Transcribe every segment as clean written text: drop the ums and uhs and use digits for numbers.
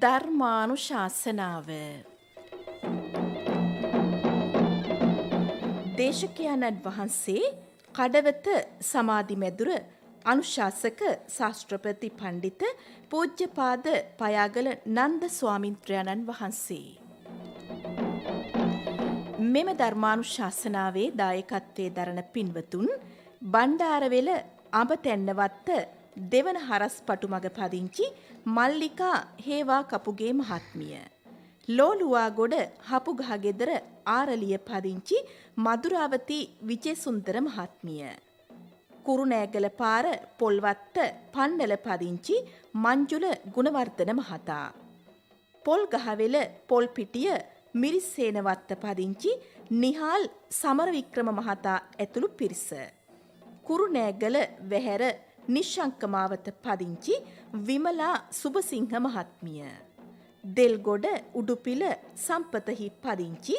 ධර්මානුශාසනාව දේශකයන්න් වහන්සේ කඩවත සමාධි මැදුර අනුශාසක ශාස්ත්‍රපති පණ්ඩිත පූජ්‍යපාද පයාගල නන්ද ස්වාමින්ත්‍රයන්න් වහන්සේ. මෙම ධර්මානුශාසනාවේ දායකත්වයේ දරන පින්වතුන් බණ්ඩාරවෙල අඹතැන්නවත්ත දෙවන හරස් පටුමග පදිංචි මල්ලිකා හේවා කපුගේ මහත්මිය. ලෝලුවාගොඩ හපුගහගෙදර ආරලිය පදිංචි මදුරාවති විජේසුන්දර මහත්මිය. කුරුණෑගල පාර පොල්වත්ත පන්නල පදිංචි මංජුල ගුණවර්ධන මහතා. පොල්ගහවෙල පොල්පිටිය මිරිස්සේනවත්ත පදිංචි නිහාල් සමරවික්‍රම මහතා ඇතුළු පිරිස. කුරුණෑගල වැහැර නිශ්ශංකමාවත පදිංචි විමලා සුබසිංහ මහත්මිය. දෙල්ගොඩ උඩුපිල සම්පතහි පදිංචි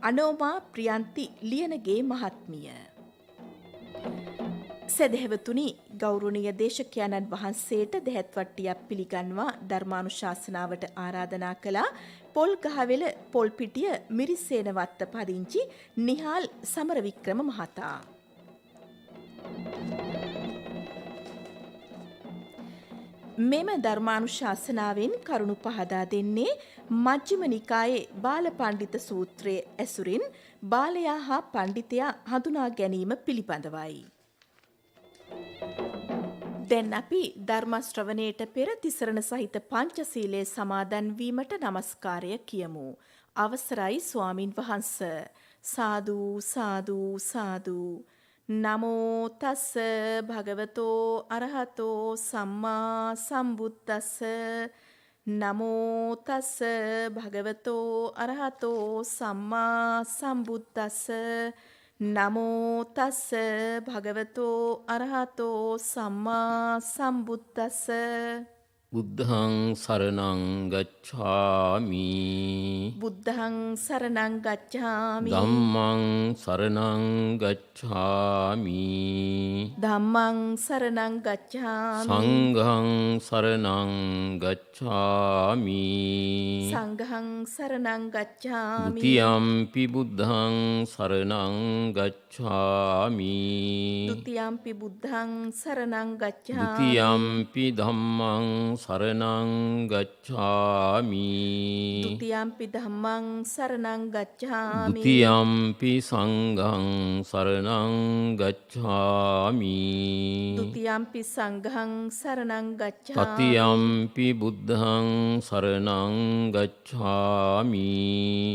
අනෝමා ප්‍රියන්ති ලියනගේ මහත්මිය. සදහැවතුනි, ගෞරවනීය දේශකයන්න් වහන්සේට දෙහැත්වට්ටියක් පිළිගන්වා ධර්මානුශාසනාවට ආරාධනා කළා පොල්ගහවෙල පොල්පිටිය මිරිස්සේනවත්ත පදිංචි නිහාල් සමරවික්‍රම මහතා. මෙම ධර්මානුශාසනාවෙන් කරුණු පහදා දෙන්නේ මජ්ක්‍ධිම නිකායේ බාල පණ්ඩිත සූත්‍රයේ ඇසුරින් බාලයා හා පණ්ඩිතයා හඳුනා ගැනීම පිළිබඳවයි. දැන් අපි ධර්ම ශ්‍රවණයට පෙර තිසරණ සහිත පංචශීලයේ සමාදන් වීමට නමස්කාරය කියමු. අවසරයි ස්වාමින් වහන්ස. සාදු සාදු සාදු. නමෝ තස්ස භගවතෝ අරහතෝ සම්මා සම්බුද්දස්ස. නමෝ තස්ස භගවතෝ අරහතෝ සම්මා සම්බුද්දස්ස. නමෝ තස්ස භගවතෝ අරහතෝ සම්මා සම්බුද්දස්ස. බුද්ධං සරණං ගච්ඡාමි. බුද්ධං සරණං ගච්ඡාමි. ධම්මං සරණං ගච්ඡාමි. ධම්මං සරණං ගච්ඡාමි. සංඝං සරණං ගච්ඡාමි. සංඝං සරණං ගච්ඡාමි. ဒ ුතියම්පි බුද්ධං සරණං ගච්ඡාමි. ဒ ුතියම්පි බුද්ධං සරණං ගච්ඡාමි. ဒ ුතියම්පි ධම්මං සරණං ගච්ඡාමි. ဒ ුතියම්පි ධම්මං සරණං ගච්ඡාමි. ဒ ුතියම්පි සංඝං සරණං ගච්ඡාමි. ဒ ුතියම්පි සංඝං සරණං ගච්ඡාමි. තතියම්පි බුද්ධං සරණං ගච්ඡාමි.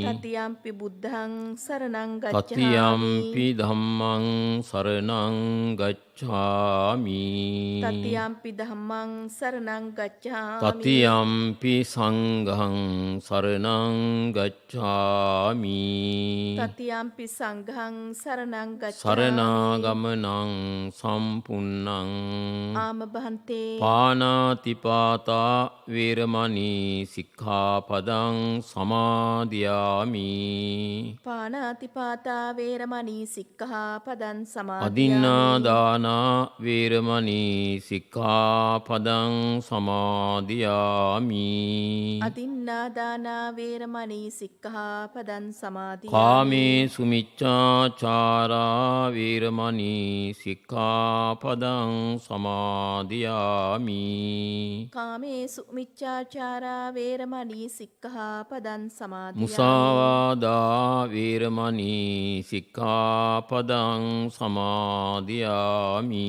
තතියම්පි බුද්ධං සරණං ගච්ඡාමි. තතියම්පි ධම්මං සරණං ගච්ඡාමි. තතියම්පි ධම්මං සරණං ගච්ඡාමි. තතියම්පි සංඝං සරණං ගච්ඡාමි. තතියම්පි සංඝං සරණං ගච්ඡාමි. සරණාගමනං සම්පුන්නං. ආම බහන්තේ. පානාතිපාතා වේරමණී සික්ඛාපදං සමාදියාමි. පානාතිපාතා වේරමණී සික්ඛාපදං සමාදියාමි. අදින්නාදානා වේරමණී සික්ඛාපදං සමාදියාමි. අදින්නාදානා වේරමණී සික්ඛාපදං සමාදියාමි. කාමේසු මිච්ඡාචාරා වේරමණී සික්ඛාපදං සමාදියාමි. කාමේසු මිච්ඡාචාරා වේරමණී සික්ඛාපදං සමාදියාමි. මුසාවාදා වේරමණී සික්ඛාපදං සමාදියාමි.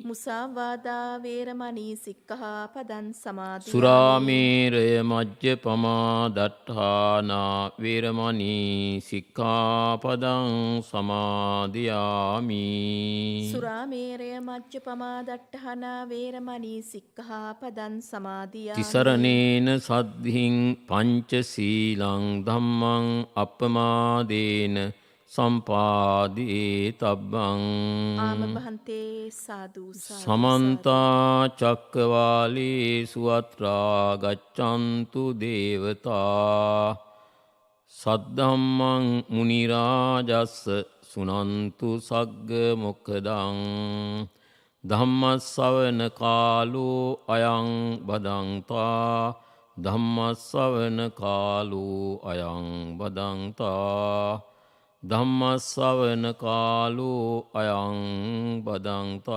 මුසාවාදා වේරමණී සික්ඛාපදං සමාදියාමි. සුරාමේරය මජ්ජපමා දට්ඨානා වේරමණී සික්ඛාපදං සමාදියාමි. සුරාමේරය මජ්ජපමා දට්ඨානා වේරමණී සික්ඛාපදං සමාදියාමි. තිසරණේන සද්ධින් පංචශීලං ධම්මං අප්පමාදේන සම්පාදී තබ්බං. ආම බහන්තේ. සාදු සාදු. සමන්තා චක්කවාලේසු අත්‍රා ගච්ඡන්තු දේවතා. සද්ධම්මං මුනි රාජස්ස සුනන්තු සග්ග මොක්ඛදං. ධම්මස්සවන කාලෝ අයං බදන්තා ධම්මස්සවන කාලෝ අයං බදන්තා ධම්මස්සවන කාලෝ අයං බදන්තා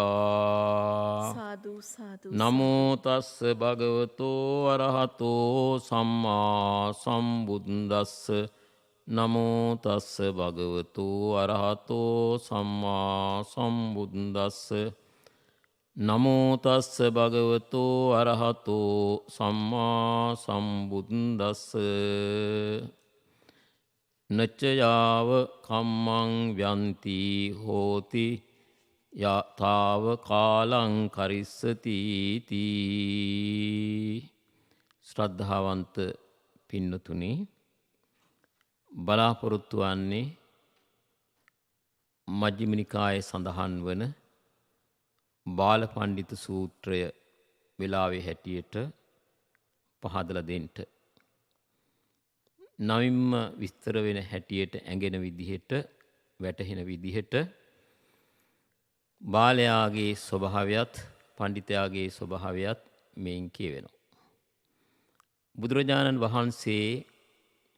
සාදු සාදු නමෝ තස්ස භගවතෝ අරහතෝ සම්මා සම්බුද්දස්ස නමෝ තස්ස භගවතෝ අරහතෝ සම්මා සම්බුද්දස්ස නමෝ තස්ස භගවතෝ අරහතෝ සම්මා සම්බුද්දස්ස නච්චයාව කම්මං ව්‍යන්ති හෝති යතාව කාලං කරිස්සති තී. ශ්‍රද්ධාවන්ත පින්නතුනි, බලාපොරොත්තු වන්නේ මජ්ක්‍ධිම නිකායේ සඳහන් වන බාලපණ්ඩිත සූත්‍රය වෙලාවේ හැටියට පහදලා දෙන්න. නවින්ම විස්තර වෙන හැටියට ඇඟෙන විදිහට වැටහෙන විදිහට බාලයාගේ ස්වභාවයත් පණ්ඩිතයාගේ ස්වභාවයත් මෙයින් කියවෙනවා. බුදුරජාණන් වහන්සේ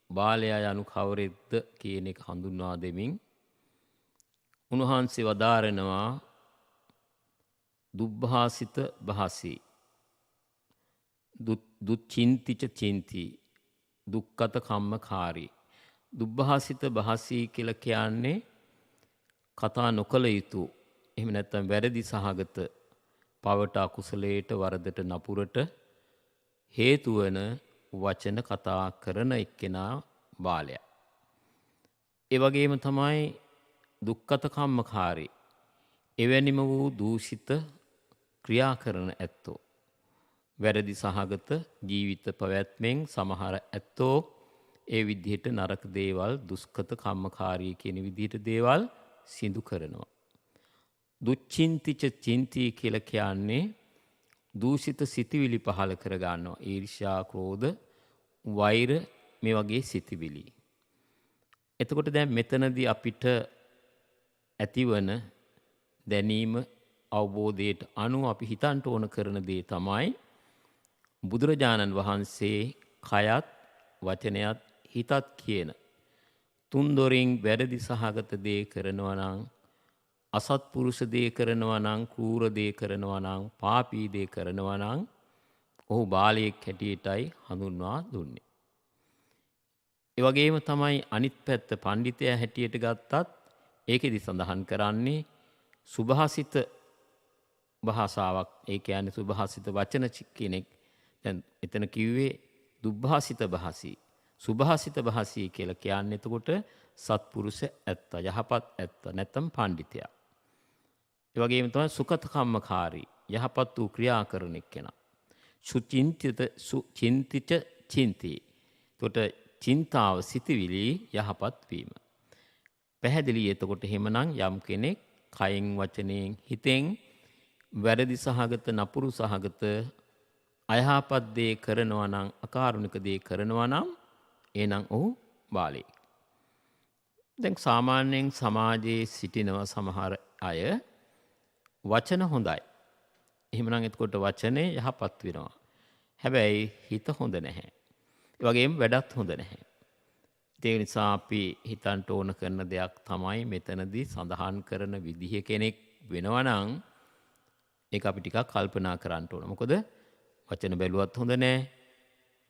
බාලයා යනු කවරෙක්ද කියන එක හඳුන්වා දෙමින් උන්වහන්සේ වදාරනවා දුබ්භාසිත භාසී දුච්චින්තිච චින්ති දුක්ඛත කම්මකාරී. දුබ්භාසිත භාසී කියලා කියන්නේ කතා නොකළ යුතු, එහෙම නැත්නම් වැරදි සහගත පවට අකුසලයට වරදට නපුරට හේතු වන වචන කතා කරන එක්කෙනා බාලයා. ඒ වගේම තමයි දුක්ඛත කම්මකාරී. එවැනිම වූ දූෂිත ක්‍රියා කරන ඇත්තෝ. වැරදි සහගත ජීවිත පැවැත්මෙන් සමහර ඇත්තෝ ඒ විදිහට නරක දේවල්, දුෂ්කත කම්මකාරී කියන විදිහට දේවල් සිදු කරනවා. දුච්චින්තිච චින්ති කියලා කියන්නේ දූෂිත සිතිවිලි පහල කර ගන්නවා. ඊර්ෂ්‍යා, ක්‍රෝධ, වෛර මේ වගේ සිතිවිලි. එතකොට දැන් මෙතනදී අපිට ඇතිවන දැනීම අවබෝධයට අනුව අපි හිතන්ට ඕන කරන දේ තමයි බුදුරජාණන් වහන්සේ කයත් වචනයත් හිතත් කියන තුන් දොරින් වැරදි සහගත දේ කරනවා නම්, අසත්පුරුෂ දේ කරනවා නම්, කූර දේ කරනවා නම්, පාපී දේ කරනවා නම් ඔහු බාලයෙක් හැටියටයි හඳුන්වා දුන්නේ. ඒ වගේම තමයි අනිත් පැත්ත පණ්ඩිතයා හැටියට ගත්තත් ඒකෙදි සඳහන් කරන්නේ සුභාසිත භාෂාවක්. ඒ කියන්නේ සුභාසිත වචන කෙනෙක්. දැන් එතන කිව්වේ දුබ්භාසිත භාෂී. සුභාසිත භාෂී කියලා කියන්නේ එතකොට සත්පුරුෂ ඇත්ත, යහපත් ඇත්ත, නැත්නම් පණ්ඩිතයා. ඒ වගේම තමයි සුඛත කම්මකාරී, යහපත් වූ ක්‍රියා කරන එක්කෙනා. සුචින්තිච චින්ති. එතකොට චින්තාව සිතවිලි යහපත් වීම. පැහැදිලි. එතකොට එහෙමනම් යම් කෙනෙක් කයෙන් වචනයෙන් හිතෙන් වැරදි සහගත, නපුරු සහගත, අයහපත් දේ කරනවා නම්, අකාරුණික දේ කරනවා නම් එනම් ඔහු බාලයෙක්. දැන් සාමාන්‍යයෙන් සමාජයේ සිටිනවා සමහර අය වචන හොඳයි. එහෙමනම් එතකොට වචනේ යහපත් වෙනවා. හැබැයි හිත හොඳ නැහැ. ඒ වගේම වැඩත් හොඳ නැහැ. ඒ නිසා අපි හිතන්ට ඕන කරන දෙයක් තමයි මෙතනදී සඳහන් කරන විදිහ කෙනෙක් වෙනවා නම් ඒක අපි ටිකක් කල්පනා කරන්න ඕන. මොකද වචන බැලුවත් හොඳ නැහැ,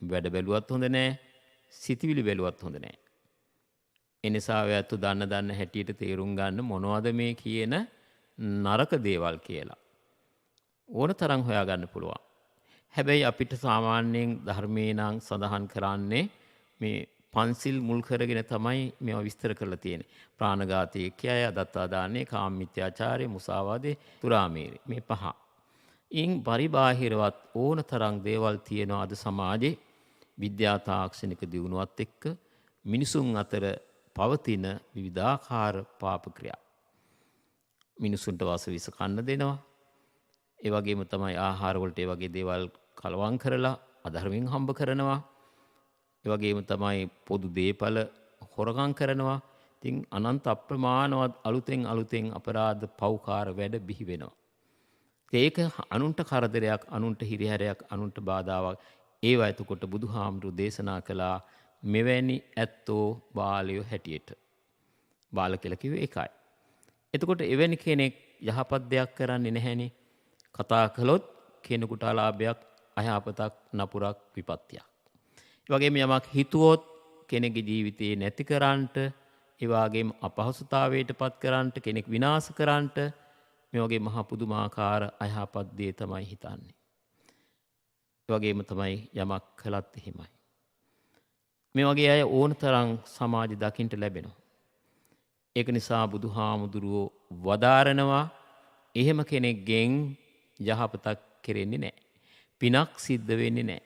වැඩ බැලුවත් හොඳ නැහැ, සිතවිලි බැලුවත් හොඳ නැහැ. ඒ නිසා ඔයත් දන්න හැටියට තේරුම් ගන්න මොනවද මේ කියන නරක දේවල් කියලා. ඕන තරම් හොයාගන්න පුළුවන්. හැබැයි අපිට සාමාන්‍යයෙන් ධර්මයේ නම් සඳහන් කරන්නේ මේ පන්සිල් මුල් කරගෙන තමයි මේවා විස්තර කරලා තියෙන්නේ. ප්‍රාණඝාතය, කියය, අදත්තා දාන්නේ, කාමමිත්‍යාචාරය, මුසාවාදේ, තුරාමේරය. මේ පහ. ඉන් පරිබාහිරවත් ඕන තරම් දේවල් තියෙනවා අද සමාජයේ. විද්‍යා තාක්ෂණික දියුණුවත් එක්ක මිනිසුන් අතර පවතින විවිධාකාර පාප ක්‍රියා. මිනිසුන්ට වසවිස කන්න දෙනවා. ඒ වගේම තමයි ආහාර වලට ඒ වගේ දේවල් කලවම් කරලා අධර්මයෙන් හම්බ කරනවා. ඒ වගේම තමයි පොදු දේපල හොරගම් කරනවා. ඉතින් අනන්ත අප්‍රමාණවත් අලුතෙන් අපරාධ පව්කාර වැඩ බිහි වෙනවා. ඒක අනුන්ට කරදරයක්, අනුන්ට හිරිහැරයක්, අනුන්ට බාධාවක්. ඒවා එතකොට බුදුහාමුදුරු දේශනා කළා මෙවැනි ඇත්තෝ බාලයෝ හැටියට. බාල කියලා කිව්වේ ඒකයි. එතකොට එවැනි කෙනෙක් යහපත් දෙයක් කරන්නේ නැහැනේ. කතා කළොත් කෙනෙකුට අලාභයක්, අයහපතක්, නපුරක්, විපත්තියක්. ඒ වගේම යමක් හිතුවොත් කෙනෙකුගේ ජීවිතේ නැති කරන්නට, ඒ වගේම අපහසුතාවයට පත් කරන්නට, කෙනෙක් විනාශ කරන්නට මේ වගේ මහ පුදුමාකාර අයහපත් දේ තමයි හිතන්නේ. ඒ වගේම තමයි යමක් කළත් එහෙමයි. මේ වගේ අය ඕනතරම් සමාජෙ දකින්න ලැබෙනවා. ඒක නිසා බුදුහාමුදුරුවෝ වදාරනවා එහෙම කෙනෙක්ගෙන් යහපතක් කෙරෙන්නේ නැහැ. පිනක් සිද්ධ වෙන්නේ නැහැ.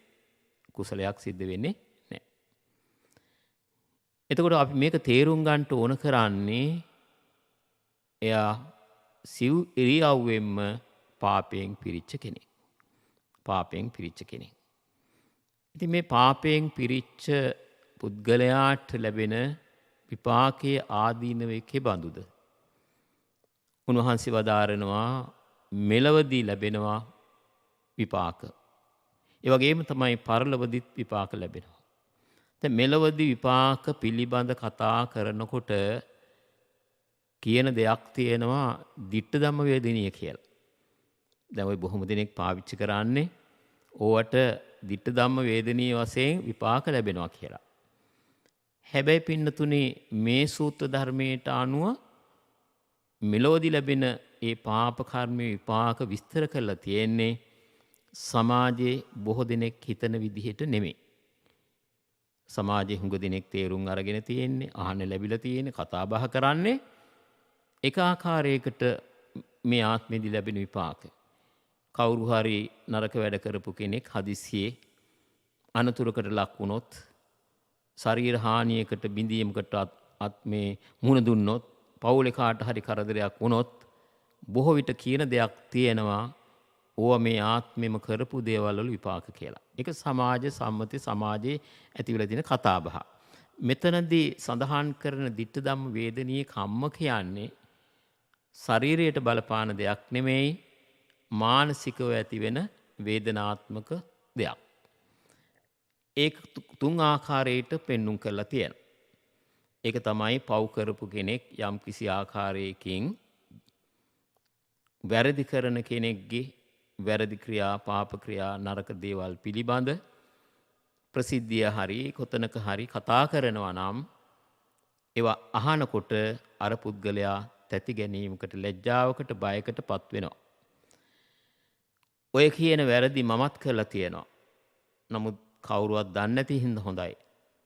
කුසලයක් සිද්ධ වෙන්නේ නැහැ. එතකොට අපි මේක තේරුම් ගන්නට ඕන කරන්නේ එයා සිව් ඉරියව්වෙන්ම පාපයෙන් පිරිච්ච කෙනෙක්. පාපයෙන් පිරිච්ච කෙනෙක්. ඉතින් මේ පාපයෙන් පිරිච්ච පුද්ගලයාට ලැබෙන විපාකයේ ආදීනවේ කෙබඳුද? උන්වහන්සේ වදාරනවා මෙලවදී ලැබෙනවා විපාක. ඒ වගේම තමයි පරලොවදිත් විපාක ලැබෙනවා. දැන් මෙලවදී විපාක පිළිබඳ කතා කරනකොට කියන දෙයක් තියෙනවා ditta ධම්ම වේදිනිය කියලා. දැන් ওই බොහොම දෙනෙක් පාවිච්චි කරන්නේ ඕවට ditta ධම්ම වේදිනිය වශයෙන් විපාක ලැබෙනවා කියලා. හැබැයි පින්නතුනේ මේ සූත්‍ර ධර්මයට අනුව මෙලොවදී ලැබෙන ඒ පාප කර්මයේ විපාක විස්තර කරලා තියෙන්නේ සමාජයේ බොහෝ දෙනෙක් හිතන විදිහට නෙමෙයි. සමාජයේ හුඟ දෙනෙක් තේරුම් අරගෙන තියෙන්නේ, අහන්න ලැබිලා තියෙන්නේ, කතා බහ කරන්නේ එක ආකාරයකට මේ ආත්මෙදී ලැබෙන විපාක. කවුරු හරි නරක වැඩ කරපු කෙනෙක් හදිස්සියේ අනතුරකට ලක් වුණොත්, ශරීර හානියකට බිඳීමකට මේ මුහුණ දුන්නොත්, පවුලේ කාට හරි කරදරයක් වුණොත් බොහෝ විට කියන දෙයක් තියෙනවා ඕවා මේ ආත්මෙම කරපු දේවල් වල විපාක කියලා. ඒක සමාජ සම්මති සමාජයේ ඇතිවලා තියෙන කතාබහ. මෙතනදී සඳහන් කරන ditta ධම්ම වේදනීය කම්ම කියන්නේ ශරීරයට බලපාන දෙයක් නෙමෙයි, මානසිකව ඇතිවෙන වේදනාත්මක දෙයක්. ඒක තුන් ආකාරයට පෙන්눔 කරලා තියෙනවා. ඒක තමයි පව් කරපු කෙනෙක් යම් කිසි ආකාරයකින් වැරදි කරන කෙනෙක්ගේ වැරදි ක්‍රියා, පාප ක්‍රියා, නරක දේවල් පිළිබඳ ප්‍රසිද්ධිය හරි කොතනක හරි කතා කරනවා නම් ඒවා අහනකොට අර පුද්ගලයා තැති ගැනීමකට, ලැජ්ජාවකට, බයකට පත් වෙනවා. ඔය කියන වැරදි මමත් කරලා තියෙනවා. නමුත් කවුරුවත් දන්නේ නැති හින්දා හොඳයි.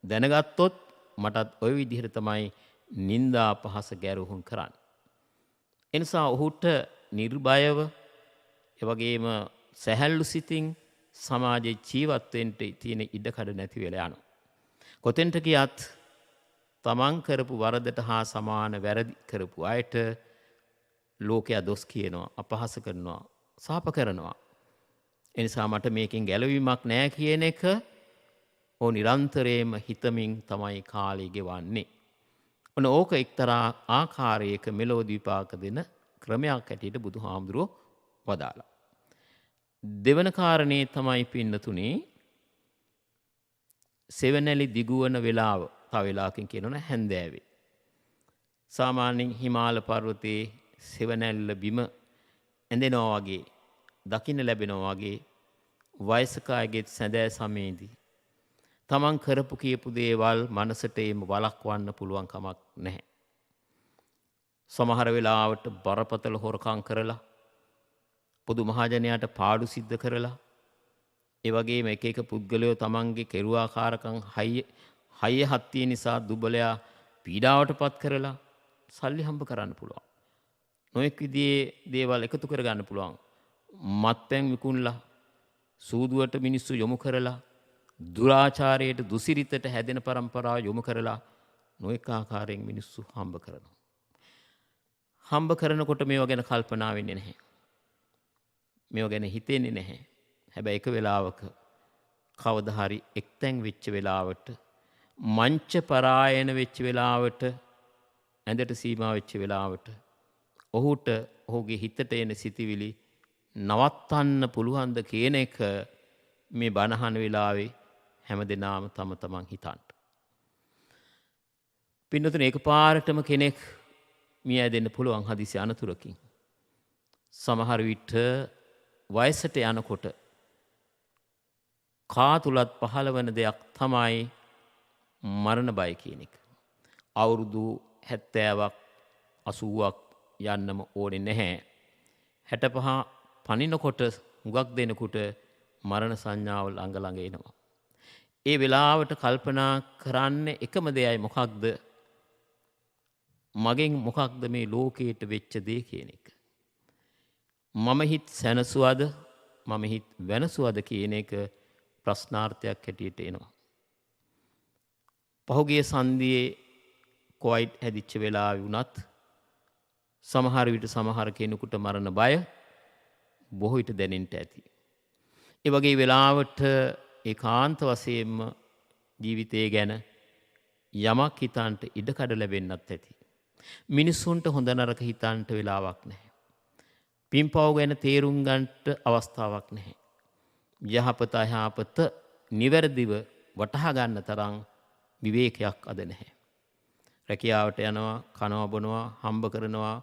දැනගත්තොත් මටත් ওই විදිහට තමයි නිന്ദා පහස ගැරුහුම් කරන්නේ. එනිසා ඔහුට නිර්භයව එවැගේම සැහැල්ලු සිතින් සමාජයේ ජීවත් වෙන්න තියෙන ඉඩකඩ නැති වෙලා යනවා. කොතෙන්ට ගියත් තමන් කරපු වරදට හා සමාන වැරදි කරපු අයට ලෝකයා දොස් කියනවා, අපහාස කරනවා, සාප කරනවා. එනිසා මට මේකෙන් ගැලවීමක් නැහැ කියන එක ඕ නිරන්තරයෙන්ම හිතමින් තමයි කාලය ගෙවන්නේ. ඔන්න ඕක එක්තරා ආකාරයක මෙලොව විපාක දෙන ක්‍රමයක් හැටියට බුදුහාමුදුරුවෝ වදාලා. දෙවන කාරණේ තමයි පින්නතුනේ සෙවණැලි දිගුවන වෙලාව. තව වෙලාවකින් කියනවනේ හැන්දෑවේ. සාමාන්‍යයෙන් හිමාල පර්වතයේ සෙවණැල්ල බිම ඇඳෙනවා වගේ, දකින්න ලැබෙනවා වගේ වයසක අයගේ සැදෑ සමයේදී තමන් කරපු කියපු දේවල් මනසට එම වළක්වන්න පුළුවන් කමක් නැහැ. සමහර වෙලාවට බරපතල හොරකම් කරලා, පොදු මහජනයාට පාඩු සිද්ධ කරලා, ඒ වගේම එක එක පුද්ගලයෝ තමන්ගේ කෙරුවාකාරකම් හයිය හත්තිය නිසා දුබලයා පීඩාවට පත් කරලා සල්ලි හම්බ කරන්න පුළුවන්. නොඑක් විදිහේ දේවල් එකතු කරගන්න පුළුවන්. මත්පැන් විකුණලා, සූදුවට මිනිස්සු යොමු කරලා, දුරාචාරයට, දුසිරිතට හැදෙන પરම්පරාව යොමු කරලා නොඑක ආකාරයෙන් මිනිස්සු හම්බ කරනවා. හම්බ කරනකොට මේවා ගැන කල්පනා වෙන්නේ නැහැ. මේවා ගැන හිතෙන්නේ නැහැ. හැබැයි එක වෙලාවක කවදා හරි එක්තැන් වෙච්ච වෙලාවට, මංච පරායන වෙච්ච වෙලාවට, ඇඳට සීමා වෙච්ච වෙලාවට ඔහුට ඔහුගේ හිතට එන සිතිවිලි නවත්තන්න පුළුවන්ද කියන එක මේ බණහන වෙලාවේ හැම දෙනාම තම තමන් හිතන්න. පින්නතුනේ එකපාරටම කෙනෙක් මිය ඇදෙන්න පුළුවන් හදිසි අනතුරකින්. සමහර විට වයසට යනකොට කා තුලත් පහළ වෙන දෙයක් තමයි මරණ බය කියන එක. අවුරුදු 70ක් 80ක් යන්නම ඕනේ නැහැ. 65 පනිනකොට හුඟක් දෙනකොට මරණ සංඥාව ළඟ ළඟ එනවා. ඒ වෙලාවට කල්පනා කරන්නේ එකම දෙයයි මොකක්ද? මගෙන් මොකක්ද මේ ලෝකයට වෙච්ච දේ කියන එක. මම හිත සැනසුවද මම හිත වෙනසුවද කියන එක ප්‍රශ්නාර්ථයක් හැටියට එනවා. පහුගිය සන්ධියේ කොයිඩ් හැදිච්ච වෙලාවේ වුණත් සමහර විට සමහර කෙනෙකුට මරණ බය බොහෝ විට දැනෙන්න ඇති. ඒ වගේ වෙලාවට ඒකාන්ත වශයෙන්ම ජීවිතය ගැන යමක් හිතන්ට ඉඩකඩ ලැබෙන්නත් ඇති. මිනිස්සුන්ට හොඳ නරක හිතන්ට වෙලාවක් නැහැ. පින්පව් ගැන තේරුම් ගන්නට අවස්ථාවක් නැහැ. යහපත අයහපත නිවැරදිව වටහා ගන්න තරම් විවේකයක් අද නැහැ. රැකියාවට යනවා, කනවා බොනවා, හම්බ කරනවා,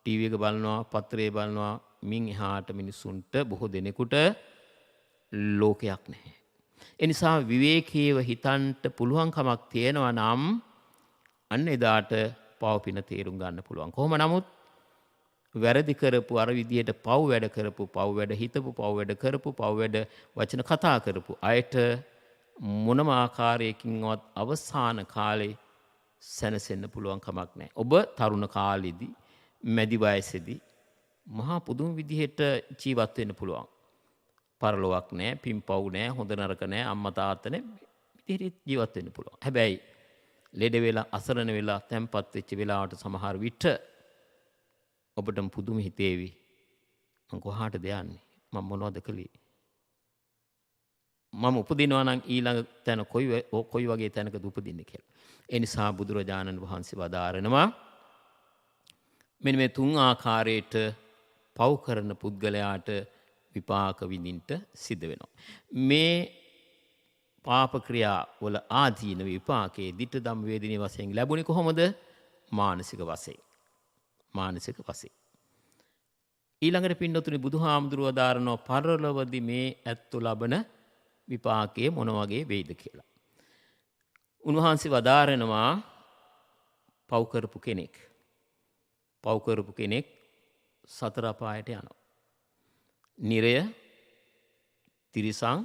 ටීවී එක බලනවා, පත්‍රය බලනවා, මින් එහාට මිනිස්සුන්ට බොහෝ දෙනෙකුට ලෝකයක් නැහැ. ඒ නිසා විවේකීව හිතන්ට පුළුවන්කමක් තියෙනවා නම් අන්න එදාට පව් පින තේරුම් ගන්න පුළුවන්. කොහොම නමුත් වැරදි කරපු අර විදියට පව් වැඩ කරපු, පව් වැඩ හිතපු, පව් වැඩ කරපු, පව් වැඩ වචන කතා කරපු අයට මොනම ආකාරයකින්වත් අවසාන කාලේ සැනසෙන්න පුළුවන් කමක් නැහැ. ඔබ තරුණ කාලෙදී, මැදි වයසේදී මහා පුදුම විදිහට ජීවත් වෙන්න පුළුවන්. පරලොවක් නැහැ, පින්පව් නැහැ, හොඳ නරක නැහැ, අම්මා තාත්තා නැහැ. විදිහට ජීවත් වෙන්න පුළුවන්. හැබැයි ලෙඩ වෙලා, අසරණ වෙලා, තැම්පත් වෙච්ච වෙලාවට සමහර විට ඔබටම පුදුම හිතේවි. මං කොහාටද යන්නේ? මම මොනවද කළේ? මම උපදිනවා නම් ඊළඟ තැන කොයි වගේ තැනකද උපදින්නේ කියලා. ඒ නිසා බුදුරජාණන් වහන්සේ වදාරනවා මෙන්න මේ තුන් ආකාරයට පව් කරන පුද්ගලයාට විපාක විඳින්න සිද්ධ වෙනවා. මේ පාප ක්‍රියා වල ආදීන විපාකයේ ditta ධම්ම වේදිනේ වශයෙන් ලැබුණේ කොහොමද? මානසික වශයෙන්. මානසික වශයෙන්. ඊළඟට පින්නතුනි බුදුහාමුදුරුව වදාරනවා පරලොවදී මේ ඇත්තු ලබන විපාකයේ මොන වගේ වෙයිද කියලා. උන්වහන්සේ වදාරනවා පව් කරපු කෙනෙක් සතර අපායට යනවා. නිරය, තිරිසන්,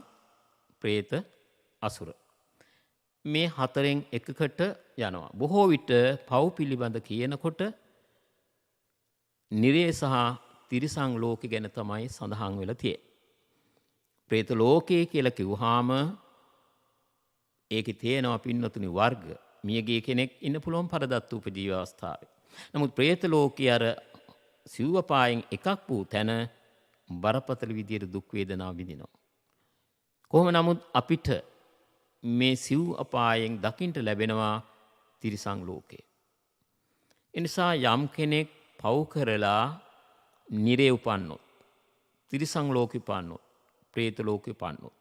പ്രേත, අසුර. මේ හතරෙන් එකකට යනවා. බොහෝ විට පව් පිළිබඳ කියනකොට නිරය සහ තිරිසන් ලෝකෙ ගැන තමයි සඳහන් වෙලා තියෙන්නේ. പ്രേත ලෝකයේ කියලා කිව්වහම ඒකේ තියෙනවා පින්නතුනි වර්ග. මියගේ කෙනෙක් ඉන්න පුළුවන් පරදත්ත උපජීව අවස්ථාවේ. නමුත් പ്രേත ලෝකයේ අර සිව්වපායෙන් එකක් වූ තැන බරපතල විදියට දුක් වේදනා විඳිනවා. කොහොම නමුත් අපිට මේ සිව් අපායෙන් දකින්ට ලැබෙනවා තිරිසන් ලෝකේ. ඒ නිසා යම් කෙනෙක් පව් කරලා නිරේ උපන්නොත්, තිරිසන් ලෝකෙ උපන්නොත්, പ്രേත ලෝකෙ උපන්නොත්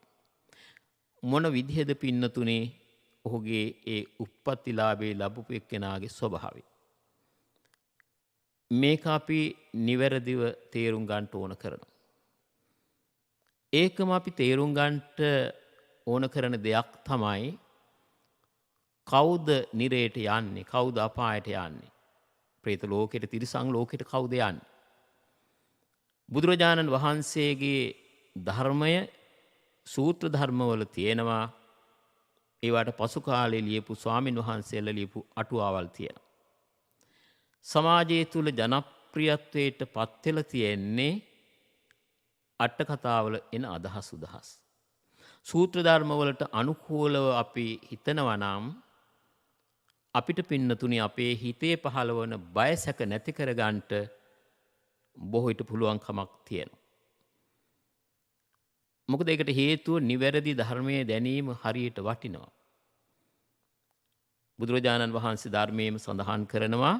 මොන විදිහද පින්නතුනේ ඔහුගේ ඒ උප්පත්තිලාභේ ලැබුපු එක්කෙනාගේ ස්වභාවය. මේක අපි නිවැරදිව තේරුම් ගන්න ඕන කරනවා. ඒකම අපි තේරුම් ගන්නට ඕන කරන දෙයක් තමයි කවුද නිරේට යන්නේ, කවුද අපායට යන්නේ, പ്രേත ලෝකෙට, තිරිසන් ලෝකෙට කවුද යන්නේ? බුදුරජාණන් වහන්සේගේ ධර්මය සූත්‍ර ධර්මවල තියෙනවා. ඒවට පසු කාලේ ලියපු ස්වාමින් වහන්සේලා ලියපු අටුවාවල් තියෙනවා. සමාජය තුල ජනප්‍රියත්වයට පත් වෙලා තියෙන්නේ අට කතාවල එන අදහස් උදහස්. සූත්‍ර ධර්මවලට අනුකූලව අපි හිතනවා නම් අපිට පින්නතුනි අපේ හිතේ පහළවන බය සැක නැති කරගන්නට බොහෝ විට පුළුවන්කමක් තියෙනවා. මොකද ඒකට හේතුව නිවැරදි ධර්මයේ දැනීම හරියට වටිනවා. බුදුරජාණන් වහන්සේ ධර්මයේම සඳහන් කරනවා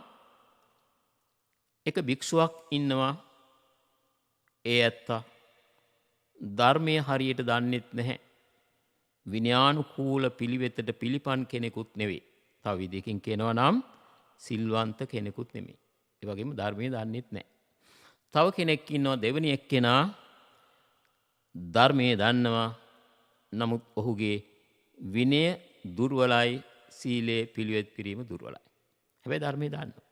එක භික්ෂුවක් ඉන්නවා. ඒ ඇත්තා ධර්මයේ හරියට දන්නෙත් නැහැ. විනයානුකූල පිළිවෙතට පිළිපන් කෙනෙකුත් නෙවෙයි. තව විදිහකින් කියනවා නම් සිල්වන්ත කෙනෙකුත් නෙමෙයි. ඒ වගේම ධර්මයේ දන්නෙත් නැහැ. තව කෙනෙක් ඉන්නවා දෙවෙනි එක්කෙනා ධර්මයේ දන්නවා. නමුත් ඔහුගේ විනය දුර්වලයි, සීලේ පිළිවෙත් පිරීම දුර්වලයි. හැබැයි ධර්මයේ දන්නවා.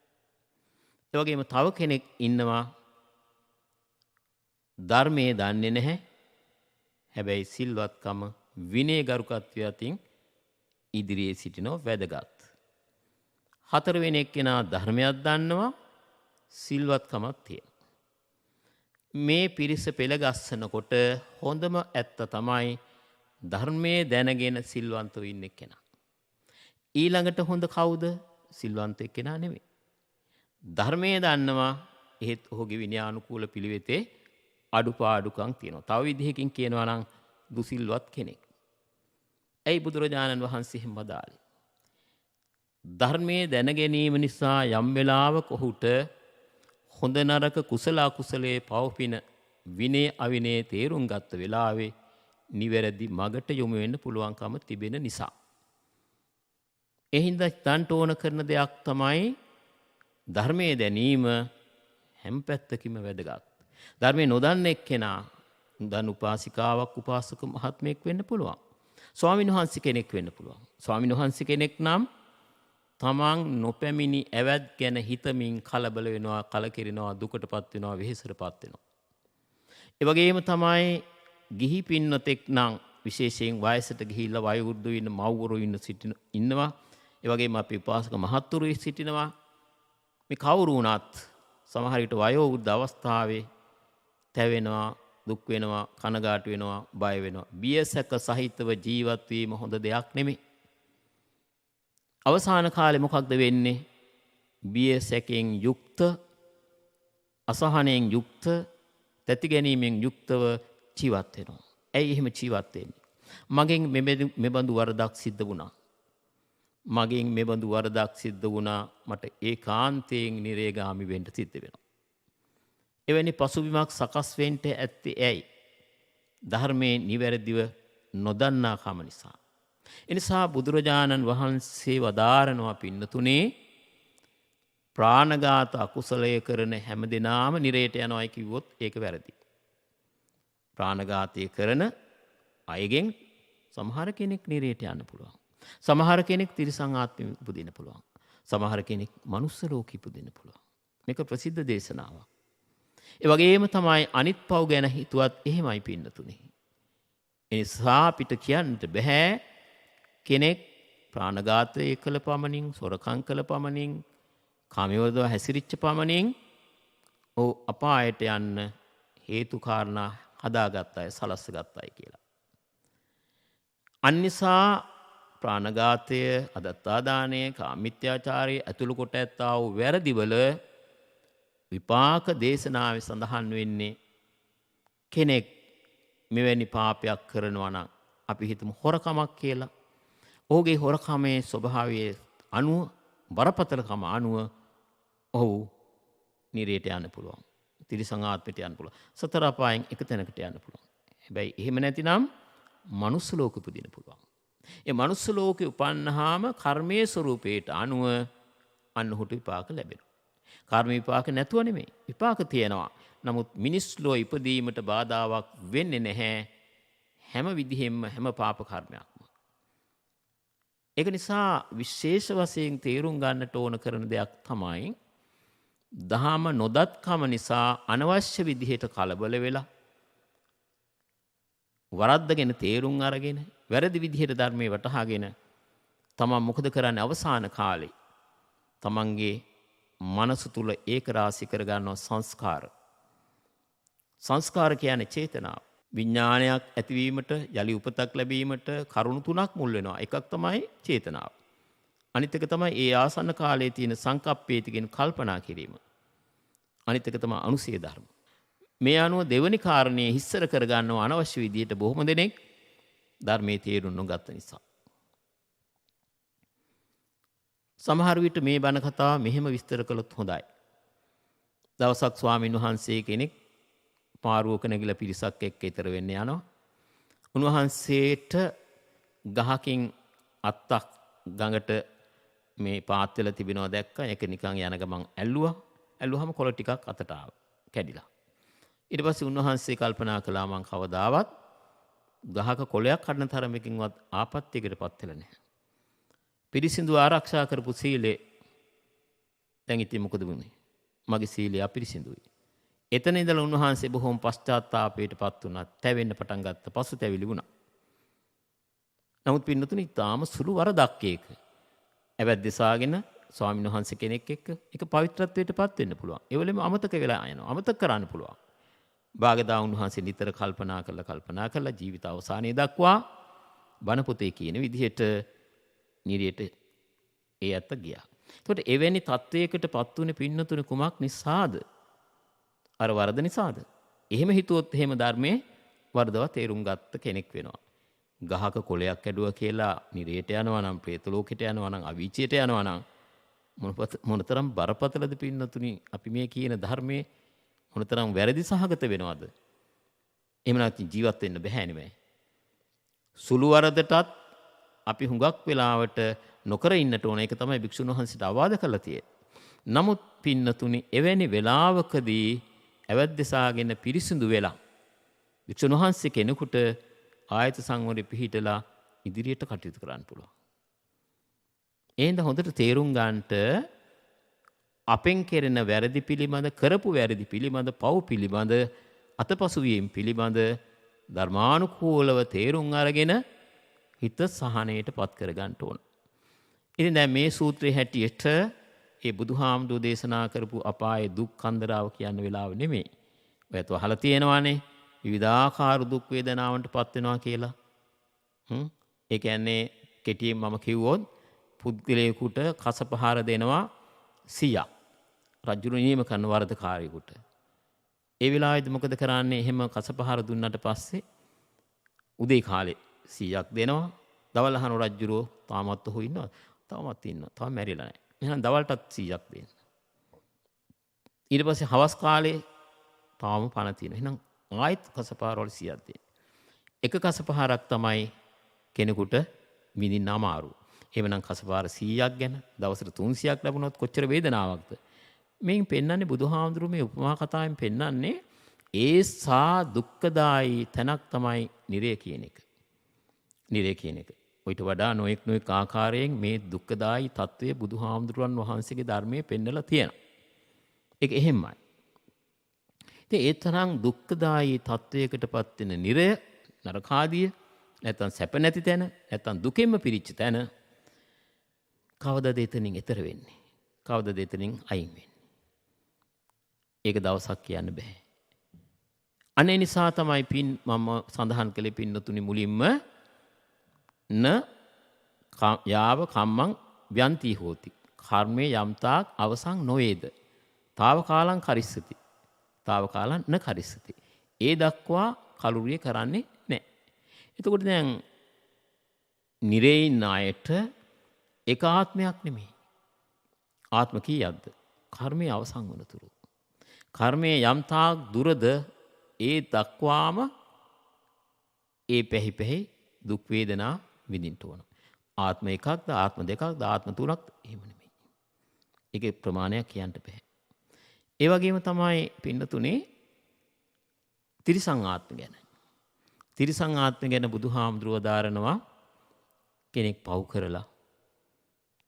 ඒ වගේම තව කෙනෙක් ඉන්නවා ධර්මයේ දන්නේ නැහැ. හැබැයි සිල්වත්කම විනය ගරුකත්වය අතින් ඉදිරියේ සිටිනව වැදගත්. හතරවෙනි එක්කෙනා ධර්මයක් දන්නවා, සිල්වත්කමක් තියෙනවා. මේ පිරිස පෙළගස්සනකොට හොඳම ඇත්ත තමයි ධර්මයේ දැනගෙන සිල්වන්තව ඉන්න එක්කෙනා. ඊළඟට හොඳ කවුද? සිල්වන්ත එක්කෙනා නෙමෙයි. ධර්මයේ දන්නවා, එහෙත් ඔහුගේ විනයානුකූල පිළිවෙතේ අඩුපාඩුකම් තියෙනවා. තව විදිහකින් කියනවා නම් දුසිල්වත් කෙනෙක්. ඇයි බුදුරජාණන් වහන්සේ එහෙම වදාළේ? ධර්මයේ දැන ගැනීම නිසා යම් වෙලාවක ඔහුට හොඳ නරක කුසල අකුසලයේ පවපින විනය අවිනය තේරුම් ගත්ත වෙලාවේ නිවැරදි මගට යොමු වෙන්න පුළුවන්කම තිබෙන නිසා. ඒ හින්දා හිතන්ට ඕන කරන දෙයක් තමයි ධර්මයේ දැනීම හැම පැත්තකින්ම වැදගත්. ධර්මයේ නොදන්න එක්කෙනා දන් උපාසිකාවක් උපාසක මහත්මයෙක් වෙන්න පුළුවන්. ස්වාමීන් වහන්සේ කෙනෙක් වෙන්න පුළුවන්. ස්වාමීන් වහන්සේ කෙනෙක් නම් තමන් නොපැමිණි ඇවැත් ගැන හිතමින් කලබල වෙනවා, කලකිරෙනවා, දුකටපත් වෙනවා, වෙහෙසටපත් වෙනවා. ඒ වගේම තමයි ගිහි පින්නතෙක් නම් විශේෂයෙන් වයසට ගිහිල්ලා වයෝවෘද්ධ වෙන්න මව්වරු ඉන්නවා. ඒ වගේම අපි උපාසක මහත්තුරු සිටිනවා. මේ කවුරු වුණත් සමහර විට වයෝවෘද්ධ අවස්ථාවේ තැවෙනවා, දුක් වෙනවා, කනගාටු වෙනවා, බය වෙනවා. බියසක සහිතව ජීවත් වීම හොඳ දෙයක් නෙමෙයි. අවසාන කාලේ මොකක්ද වෙන්නේ? බියසකෙන් යුක්ත, අසහනයෙන් යුක්ත, තැති ගැනීමෙන් යුක්තව ජීවත් වෙනවා. ඇයි එහෙම ජීවත් වෙන්නේ? මගෙන් මෙබඳු වරදක් සිද්ධ වුණා. මගෙන් මෙබඳු වරදක් සිද්ධ වුණා. මට ඒකාන්තයෙන් නිරේගාමි වෙන්න සිද්ධ වෙනවා. එවැනි පසුබිමක් සකස් වෙන්න ඇත්තේ ඇයි? ධර්මයේ නිවැරදිව නොදන්නා කම නිසා. එනිසා බුදුරජාණන් වහන්සේ වදාරනවා පින්නතුනේ, ප්‍රාණඝාත අකුසලය කරන හැම දෙනාම නිරේට යනවායි කිව්වොත් ඒක වැරදි. ප්‍රාණඝාතය කරන අයගෙන් සමහර කෙනෙක් නිරේට යන්න පුළුවන්. සමහර කෙනෙක් තිරිසන් ආත්මෙ උපදින්න පුළුවන්. සමහර කෙනෙක් මනුස්ස ලෝකෙ ඉපදින්න පුළුවන්. මේක ප්‍රසිද්ධ දේශනාවක්. ඒ වගේම තමයි අනිත් පව් ගැන හිතුවත් එහෙමයි පින්නතුනේ. ඒ නිසා අපිට කියන්න බෑ කෙනෙක් ප්‍රාණඝාතය කළ පමණින්, සොරකම් කළ පමණින්, කාමවර්ධව හැසිරිච්ච පමණින් ඔහු අපායට යන්න හේතු කාරණා හදාගත් අය, සලස්සගත් අය කියලා. අනිසා ප්‍රාණඝාතය, අදත්තාදානය, කාමිත්‍යාචාරය ඇතුළු කොට ඇත්තා වූ වැරදිවල විපාක දේශනාවේ සඳහන් වෙන්නේ කෙනෙක් මෙවැනි පාපයක් කරනවා නම් අපි හිතමු හොරකමක් කියලා. ඔහුගේ හොරකමේ ස්වභාවයේ අනුව, බරපතලකම අනුව ඔහු නිරේට යන්න පුළුවන්. තිරිසන් ආත්මයට යන්න පුළුවන්. සතර අපායන් එක තැනකට යන්න පුළුවන්. හැබැයි එහෙම නැතිනම් මනුස්ස ලෝකෙ උපදින්න පුළුවන්. ඒ මනුස්ස ලෝකෙ උපන්නාම කර්මයේ ස්වરૂපයට අනුව අන්න ඔහුට විපාක ලැබෙනවා. කර්ම විපාක නැතුව නෙමෙයි. විපාක තියෙනවා. නමුත් මිනිස් ලෝ ඉපදීමට බාධාවක් වෙන්නේ නැහැ. හැම විදිහෙම හැම පාප කර්මයක්ම. ඒක නිසා විශේෂ වශයෙන් තේරුම් ගන්නට ඕන කරන දෙයක් තමයි දහම නොදත්කම නිසා අනවශ්‍ය විදිහට කලබල වෙලා වරද්දගෙන තේරුම් අරගෙන වැරදි විදිහට ධර්මයේ වටහාගෙන තමන් මොකද කරන්නේ අවසාන කාලේ? තමන්ගේ මනස තුල ඒක රාශි කර ගන්නවා සංස්කාර. සංස්කාර කියන්නේ චේතනාව. විඥානයක් ඇතිවීමට, යලි උපතක් ලැබීමට කරුණු තුනක් මුල් වෙනවා. එකක් තමයි චේතනාව. අනිත් එක තමයි ඒ ආසන්න කාලයේ තියෙන සංකප්පේති කියන කල්පනා කිරීම. අනිත් එක තමයි අනුසය ධර්ම. මේ අනුව දෙවනි කාරණේ හිස්සර කර ගන්නව අනවශ්‍ය විදිහට බොහොම දෙනෙක් ධර්මයේ තේරුම් නොගත්ත නිසා. සමහර විට මේ බණ කතාව මෙහෙම විස්තර කළොත් හොඳයි. දවසක් ස්වාමීන් වහන්සේ කෙනෙක් පාරුවක නැගිලා පිරිසක් එක්ක ඊතර වෙන්න යනවා. උන්වහන්සේට ගහකින් අත්තක් ගඟට මේ පාත් වෙලා තිබෙනවා දැක්කා. ඒක නිකන් යන ගමන් ඇල්ලුවා. ඇල්ලුවාම කොළ ටිකක් අතට ආවා. කැඩිලා. ඊට පස්සේ උන්වහන්සේ කල්පනා කළා මං කවදාවත් ගහක කොළයක් කඩන තරමකින්වත් ආපත්‍යයකටපත් වෙලා නැහැ. පිරිසිදු ආරක්ෂා කරපු සීලේ දැන් ඉතින් මොකද වුනේ? මගේ සීලය අපිරිසිදුයි. එතන ඉඳලා උන්වහන්සේ බොහොම පශ්චාත්තාපයටපත් වුණා. තැවෙන්න පටන් ගත්ත. පසුතැවිලි වුණා. නමුත් පින්නතුනි තාම සුළු වරදක් ඒක. ඇවැද්දසාගෙන ස්වාමීන් වහන්සේ කෙනෙක් එක්ක ඒක පවිත්‍රත්වයටපත් වෙන්න පුළුවන්. ඒ වෙලෙම අමතක වෙලා යනවා. අමතක කරන්න පුළුවන්. භාගදා උන්වහන්සේ නිතර කල්පනා කරලා ජීවිත අවසානයේ දක්වා බණ පොතේ කියන විදිහට නිරියට ඒ ඇත්ත ගියා. එතකොට එවැනි තත්වයකටපත් වුනේ පින්නතුනේ කුමක් නිසාද? අර වරද නිසාද? එහෙම හිතුවොත් එහෙම ධර්මයේ වරදව තේරුම් ගත්ත කෙනෙක් වෙනවා. ගහක කොළයක් කැඩුවා කියලා නිරේට යනවා නම්, പ്രേත ලෝකෙට යනවා නම්, අවීචයට යනවා නම් මොනතරම් බරපතලද පින්නතුනි අපි මේ කියන ධර්මයේ මොනතරම් වැරදි සහගත වෙනවද? එහෙම නැත්නම් ජීවත් වෙන්න බෑ නෙමෙයි. සුළු වරදටත් අපි හුඟක් වෙලාවට නොකර ඉන්නට ඕන. ඒක තමයි භික්ෂුන් වහන්සේට අවවාද කරලා තියෙන්නේ. නමුත් පින්නතුනි එවැනි වෙලාවකදී ඇවැද්දසාගෙන පිරිසිදු වෙලා භික්ෂුන් වහන්සේ කෙනෙකුට ආයත සංවරෙ පිහිටලා ඉදිරියට කටයුතු කරන්න පුළුවන්. එහෙනම් හොඳට තේරුම් ගන්නට අපෙන් කෙරෙන වැරදි පිළිබඳ, කරපු වැරදි පිළිබඳ, පව් පිළිබඳ, අතපසුවීම් පිළිබඳ ධර්මානුකූලව තේරුම් අරගෙන හිත සහනයට පත් කර ගන්න ඕන. ඉතින් දැන් මේ සූත්‍රයේ හැටියට ඒ බුදුහාමුදුරෝ දේශනා කරපු අපායේ දුක් කන්දරාව කියන වෙලාව නෙමෙයි. ඔයත් අහලා තියෙනවානේ විවිධාකාර දුක් වේදනාවන්ට පත් වෙනවා කියලා. ඒ කියන්නේ කෙටියෙන් මම කිව්වොත් පුද්ගලයෙකුට කසපහාර දෙනවා 100ක්. රජුරු නියම කරන වරදකාරයෙකුට. ඒ වෙලාවේදී මොකද කරන්නේ? එහෙම කසපහාර දුන්නාට පස්සේ උදේ කාලේ 100ක් දෙනවා. දවල් අහන රජුරෝ තාමත් ඔහු ඉන්නවා. තාමත් ඉන්නවා. තාම මැරිලා නැහැ. එහෙනම් දවල්ටත් 100ක් දෙන්න. ඊට පස්සේ හවස් කාලේ තාම පණ තියෙනවා. එහෙනම් ආයෙත් කසපහාර වල 100ක් දෙන්න. එක කසපහාරක් තමයි කෙනෙකුට විඳින්න අමාරු. එහෙමනම් කසපහාර 100ක් ගැන දවසට 300ක් ලැබුණොත් කොච්චර වේදනාවක්ද? මේන් පෙන්වන්නේ බුදුහාමුදුරුවෝ මේ උපමා කතාවෙන් පෙන්වන්නේ ඒසා දුක්ඛදායි තැනක් තමයි නිරය කියන එක. නිරය කියන එක. ඔයිට වඩා නොඑක් ආකාරයෙන් මේ දුක්ඛදායි తත්වය බුදුහාමුදුරුවන් වහන්සේගේ ධර්මයේ පෙන්වලා තියෙනවා. ඒක එහෙමයි. ඉතින් ඒ තරම් දුක්ඛදායි තත්වයකටපත් වෙන නිරය, නරකාදිය, නැත්තම් සැප නැති තැන, නැත්තම් දුකෙන්ම පිරිච්ච තැන කවදද එතනින් එතර වෙන්නේ? කවදද එතනින් අයින් වෙන්නේ? ඒක දවසක් කියන්න බෑ. අනේ නිසා තමයි පින් මම සඳහන් කළේ පින්නතුනි මුලින්ම යාව කම්මං ව්‍යන්ති හෝති. කර්මයේ යම්තාක් අවසන් නොවේද? తాවකාලං කරිස්සති. తాවකාලං න කරිස්සති. ඒ දක්වා කලුරිය කරන්නේ නැහැ. එතකොට දැන් නිරේ ඉන්න අයට එක ආත්මයක් නෙමෙයි. ආත්ම කීයක්ද? කර්මයේ අවසන් වනතුරු. කර්මයේ යම්තාක් දුරද ඒ දක්වාම ඒ පැහි දුක් වේදනා විඳින්න ඕන. ආත්ම එකක්ද, ආත්ම දෙකක්ද, ආත්ම තුනක්ද? එහෙම නෙමෙයි. ඒකේ ප්‍රමාණයක් කියන්න බෑ. ඒ වගේම තමයි පින්නතුනේ තිරිසං ආත්ම ගැන. තිරිසං ආත්ම ගැන බුදුහාමුදුරුවෝ දාරනවා කෙනෙක් පව් කරලා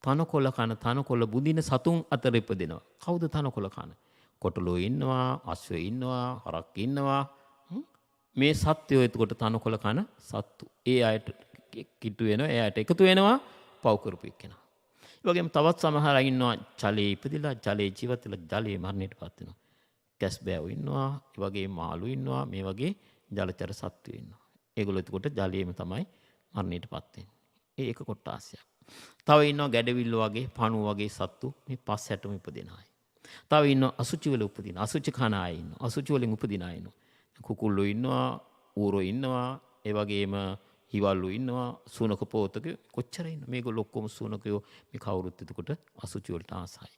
තනකොළ කන තනකොළ බුදින සතුන් අතර ඉපදෙනවා. කවුද තනකොළ කන? කොටලෝ ඉන්නවා, අශ්වය ඉන්නවා, හරක් ඉන්නවා. මේ සත්වෝ එතකොට තනකොළ කන සත්තු. ඒ අයට කිට්ටු වෙනවා, ඒ අයට එකතු වෙනවා පව් කරපු එක්කෙනා. ඒ වගේම තවත් සමහර අය ඉන්නවා ජලයේ ඉපදිලා, ජලයේ ජීවත් වෙලා ජලයේ මරණයටපත් වෙනවා. කැස්බෑවෝ ඉන්නවා, ඒ වගේම මාළු ඉන්නවා, මේ වගේ ජලචර සත්තු ඉන්නවා. ඒගොල්ලෝ එතකොට ජලයේම තමයි මරණයටපත් වෙන්නේ. ඒ එක කොටාසියක්. තව ඉන්නවා ගැඩවිල්ල වගේ, පණු වගේ සත්තු මේ පස් හැටම ඉපදෙන අය. තව ඉන්නවා අසුචි වල උපදින, අසුචි කන අය ඉන්නවා, අසුචි වලින් උපදින අය ඉන්නවා. කුකුල්ලෝ ඉන්නවා, ඌරෝ ඉන්නවා, ඒ වගේම හිවල්ලෝ ඉන්නවා, සුනක පොතක කොච්චර ඉන්නවා. මේගොල්ලෝ ඔක්කොම සුනකයෝ මේ කවුරුත් එතකොට අසුචි වලට ආසයි.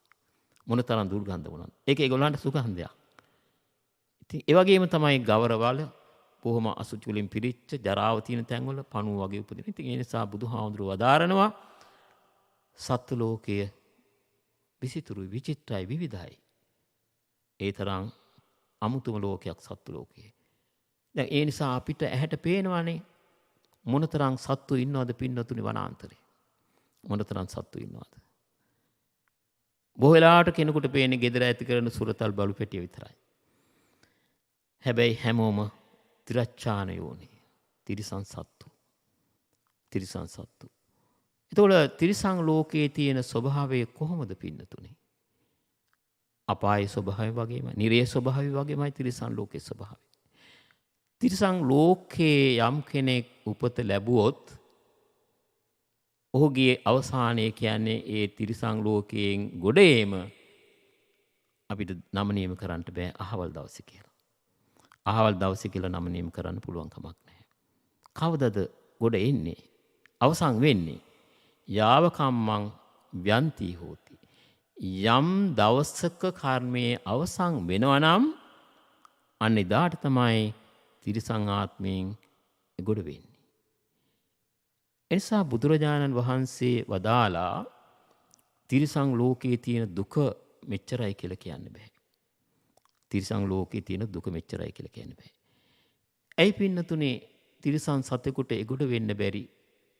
මොනතරම් දුර්ගන්ධ වුණාද? ඒක ඒගොල්ලන්ට සුගන්ධයක්. ඉතින් ඒ වගේම තමයි ගවරවල, බොහොම අසුචි වලින් පිරිච්ච ජරාව තියෙන තැන්වල පණුව වගේ උපදින. ඉතින් ඒ නිසා බුදුහාමුදුරුවෝ වදාරනවා සත්ත්ව ලෝකය විසිතුරුයි, විචිත්‍රයි, විවිධයි. ඒ තරම් අමුතුම ලෝකයක් සත්ත්ව ලෝකයේ. දැන් ඒ නිසා අපිට ඇහැට පේනවානේ මොනතරම් සත්තු ඉන්නවද පින්නතුනි වනාන්තරේ. මොනතරම් සත්තු ඉන්නවද? බොහෝ වෙලාවට කෙනෙකුට පේන්නේ ගෙදර ඇති කරන සුරතල් බලු පෙටිය විතරයි. හැබැයි හැමෝම තිරච්ඡානයෝනේ. තිරිසන් සත්තු. තිරිසන් සත්තු. එතකොට තිරිසන් ලෝකයේ තියෙන ස්වභාවය කොහොමද පින්නතුනි? අපායේ ස්වභාවය වගේමයි, නිරේ ස්වභාවය වගේමයි තිරිසන් ලෝකයේ ස්වභාවය. තිරිසන් ලෝකයේ යම් කෙනෙක් උපත ලැබුවොත් ඔහුගේ අවසානය කියන්නේ ඒ තිරිසන් ලෝකයෙන් ගොඩ ඒම අපිට නම නියම කරන්න බෑ අහවල් දවසේ කියලා. අහවල් දවසේ කියලා නම නියම කරන්න පුළුවන් කමක් නැහැ. කවදද ගොඩ එන්නේ? අවසන් වෙන්නේ යාව කම්මං ව්‍යන්ති හෝති. යම් දවසක කර්මයේ අවසන් වෙනවා නම් අන්න එදාට තමයි තිරිසන් ආත්මයෙන් ගොඩ වෙන්නේ. එනිසා බුදුරජාණන් වහන්සේ වදාලා තිරිසන් ලෝකයේ තියෙන දුක මෙච්චරයි කියලා කියන්න බෑ. තිරිසන් ලෝකයේ තියෙන දුක මෙච්චරයි කියලා කියන්න බෑ. ඇයි පින්නතුනේ තිරිසන් සතෙකුට එගොඩ වෙන්න බැරි,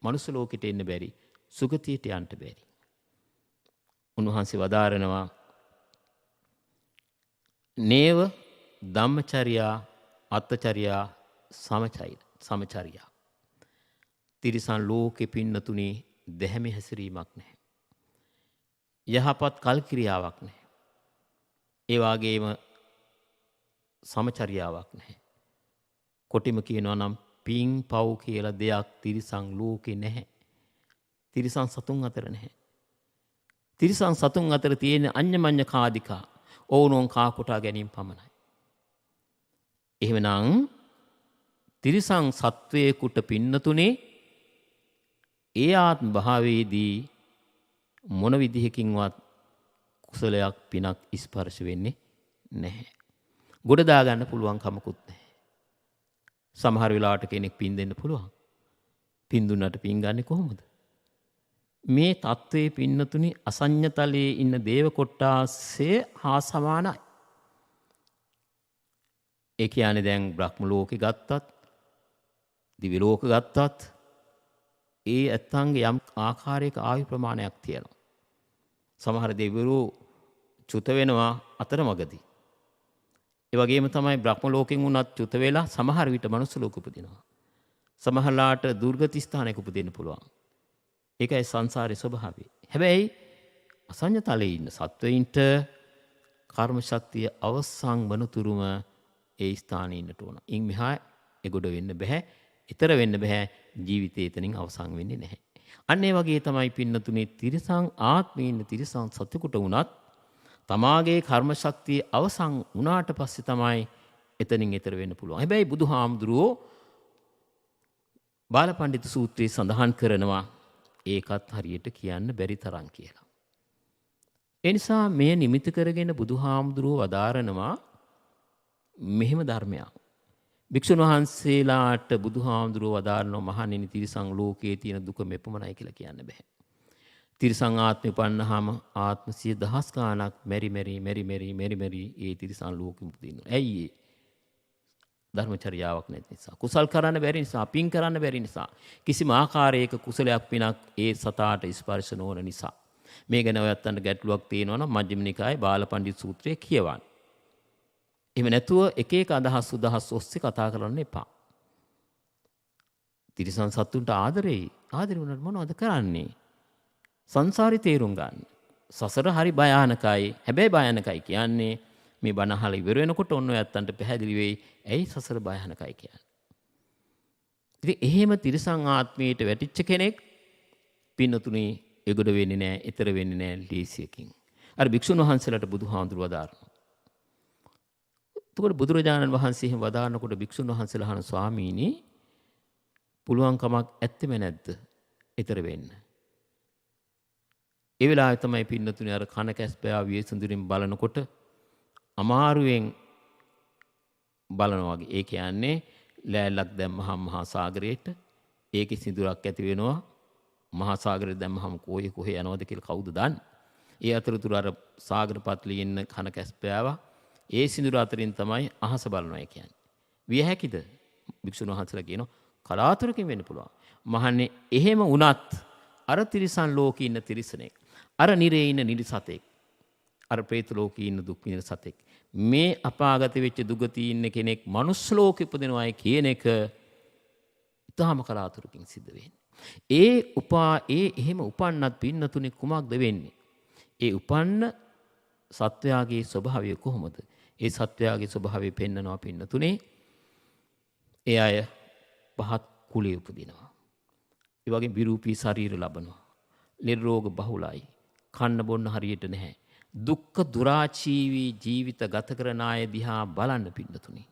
මනුස්ස ලෝකෙට එන්න බැරි, සුගතියට යන්න බැරි? උන්වහන්සේ වදාරනවා නේව ධම්මචර්යා අත්තචර්යා සමචර්යා. තිරිසන් ලෝකෙ පින්නතුනේ දැහැමි හැසිරීමක් නැහැ. යහපත් කල්ක්‍රියාවක් නැහැ. ඒ වගේම සමචර්යාවක් නැහැ. කොටිම කියනවා නම් පින් පව් කියලා දෙයක් තිරිසන් ලෝකේ නැහැ. තිරිසන් සතුන් අතර නැහැ. තිරිසන් සතුන් අතර තියෙන අඤ්ඤමඤ්ඤ කාදිකා ඕනෝන් කා කොටා ගැනීම පමණයි. එහෙමනම් තිරිසන් සත්වයේකට පින්නතුනේ ඒ ආත්ම භාවයේදී මොන විදිහකින්වත් කුසලයක් පිනක් ස්පර්ශ වෙන්නේ නැහැ. ගොඩ දා ගන්න පුළුවන් කමකුත් නැහැ. සමහර වෙලාවට කෙනෙක් පින් දෙන්න පුළුවන්. පින් දුන්නට පින් ගන්නේ කොහොමද? මේ தત્ත්වයේ පින්නතුනි අසඤ්ඤතලයේ ඉන්න දේව කොට්ටාසේ හා සමානයි. ඒ කියන්නේ දැන් බ්‍රහ්ම ලෝකේ ගත්තත්, දිව්‍ය ලෝක ගත්තත් ඒ ඇත්තන්ගේ යම් ආකාරයක ආයු ප්‍රමාණයක් තියෙනවා. සමහර දෙවිවරු චුත වෙනවා අතරමඟදී. ඒ වගේම තමයි බ්‍රහ්ම ලෝකෙන් උනත් චුත වෙලා සමහර විට මනුස්ස ලෝක උපදිනවා. සමහරලාට දුර්ගත ස්ථානයක උපදින්න පුළුවන්. ඒකයි සංසාරේ ස්වභාවය. හැබැයි අසඤ්ඤතලයේ ඉන්න සත්වයින්ට කර්ම ශක්තිය අවසන් වනතුරුම ඒ ස්ථානයේ ඉන්නට ඕන. ඉන් මෙහා එගොඩ වෙන්න බෑ. ඊතර වෙන්න බෑ. ජීවිතේ එතනින් අවසන් වෙන්නේ නැහැ. අන්න ඒ වගේ තමයි පින්නතුනේ තිරිසන් ආත්මේ ඉන්න තිරිසන් සතෙකුට වුණත් තමාගේ කර්ම ශක්තිය අවසන් වුණාට පස්සේ තමයි එතනින් ඊතර වෙන්න පුළුවන්. හැබැයි බුදුහාමුදුරුවෝ බාලපඬිත සූත්‍රයේ සඳහන් කරනවා ඒකත් හරියට කියන්න බැරි තරම් කියලා. ඒ නිසා මේ නිමිති කරගෙන බුදුහාමුදුරුවෝ වදාරනවා මෙහෙම ධර්මයක්. භික්ෂුන් වහන්සේලාට බුදුහාමුදුරුවෝ වදාරනවා මහණෙනි තිරිසන් ලෝකයේ තියෙන දුක මෙපමණයි කියලා කියන්න බෑ. තිරිසන් ආත්මෙ පන්නහම ආත්ම 100,000 ගාණක් මෙරි ඒ තිරිසන් ලෝකෙම උපදිනවා. ඇයි ඒ? ධර්මචර්යාවක් නැති නිසා. කුසල් කරන්න බැරි නිසා, පින් කරන්න බැරි නිසා, කිසිම ආකාරයක කුසලයක් පිනක් ඒ සතාට ස්පර්ශ නොවන නිසා. මේ ගැන ඔයත්තන්ට ගැටලුවක් තියෙනවා නම් මජ්ක්‍ධිම නිකායේ බාලපඬිත් සූත්‍රය කියවන්න. එහෙම නැතුව එක එක අදහස් ඔස්සේ කතා කරන්න එපා. තිරිසන් සත්තුන්ට ආදරේ වුණාට මොනවද කරන්නේ? සංසාරේ තේරුම් ගන්න. සසර හරි භයානකයි. හැබැයි භයානකයි කියන්නේ මේ බණ අහලා ඉවර වෙනකොට ඔන්න ඔයත්තන්ට පැහැදිලි වෙයි ඇයි සසර භයානකයි කියන්නේ. ඉතින් එහෙම තිරිසන් ආත්මයට වැටිච්ච කෙනෙක් පින්නතුනේ එගොඩ වෙන්නේ නැහැ, ඊතර වෙන්නේ නැහැ ලීසියකින්. අර භික්ෂුන් වහන්සේලාට බුදුහාමුදුරුවෝ වදාරනවා. එතකොට බුදුරජාණන් වහන්සේ එහෙම වදාරනකොට භික්ෂුන් වහන්සේලා අහන ස්වාමීනි පුළුවන් කමක් ඇත්තෙම නැද්ද ඊතර වෙන්න? ඒ වෙලාවේ තමයි පින්නතුනේ අර කන කැස්පෑ වියසඳුරින් බලනකොට අමාරුවෙන් බලනවා වගේ. ඒ කියන්නේ ලෑල්ලක් දැම්මහම මහා සාගරයට ඒකේ සිඳුරක් ඇති වෙනවා. මහා සාගරේ දැම්මහම කොහේ යනවද කියලා කවුද දන්නේ? ඒ අතරතුර අර සාගර පත්ලේ ඉන්න කන කැස්පෑවා ඒ සිඳුර අතරින් තමයි අහස බලනවා කියන්නේ. විය හැකිද? භික්ෂුන් වහන්සේලා කියනවා කලාතුරකින් වෙන්න පුළුවන්. මහන්නේ එහෙම වුණත් අර තිරිසන් ලෝකේ ඉන්න තිරිසනෙක්, අර නිරේ ඉන්න නිරිසතෙක්, අර പ്രേත ලෝකේ ඉන්න දුක් විඳින සතෙක්, මේ අපාගත වෙච්ච දුගතිය ඉන්න කෙනෙක් මනුස්ස ලෝකෙ ඉපදෙනවායි කියන එක ඊටාම කලාතුරකින් සිද්ධ වෙන්නේ. එහෙම උපන්නත් පින්නතුනේ කුමක්ද වෙන්නේ? ඒ උපන්න සත්වයාගේ ස්වභාවය කොහොමද? ඒ සත්වයාගේ ස්වභාවය පෙන්නනවා පින්නතුනේ. ඒ අය පහත් කුලයේ උපදිනවා. ඒ වගේ විරූපී ශරීර ලබනවා. ලෙඩ රෝග බහුලයි. කන්න බොන්න හරියට නැහැ. දුක්ඛ දුරාචීවී ජීවිත ගත කරන අය දිහා බලන්න පින්නතුනේ.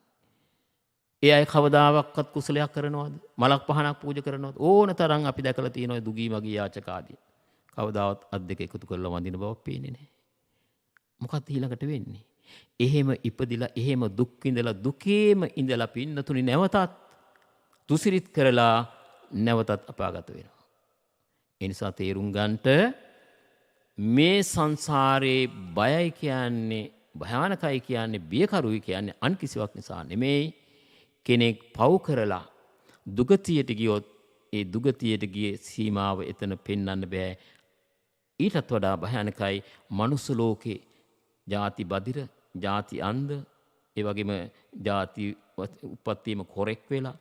ඒ අය කවදාවත් කුසලයක් කරනවද? මලක් පහනක් පූජා කරනවද? ඕන තරම් අපි දැකලා තියෙනවා දුගී මගී යාචක ආදී. කවදාවත් අත් දෙක එකතු කරලා වඳින බවක් පේන්නේ නැහැ. මොකක්ද ඊළඟට වෙන්නේ? එහෙම ඉපදිලා එහෙම දුක් විඳලා දුකේම ඉඳලා පින්නතුනි නැවතත් දුසිරිත කරලා නැවතත් අපාගත වෙනවා. ඒ නිසා තේරුම් ගන්නට මේ සංසාරේ බයයි කියන්නේ භයානකයි කියන්නේ බියකරුයි කියන්නේ අන් කිසිවක් නිසා නෙමෙයි. කෙනෙක් පව් කරලා දුගතියට ගියොත් ඒ දුගතියට ගියේ සීමාව එතන පෙන්වන්න බෑ. ඊටත් වඩා භයානකයි මනුස්ස ලෝකේ ಜಾති බදිර, ಜಾති අන්ධ, ඒ වගේම ಜಾති උපත්තියම කොරෙක් වෙලා,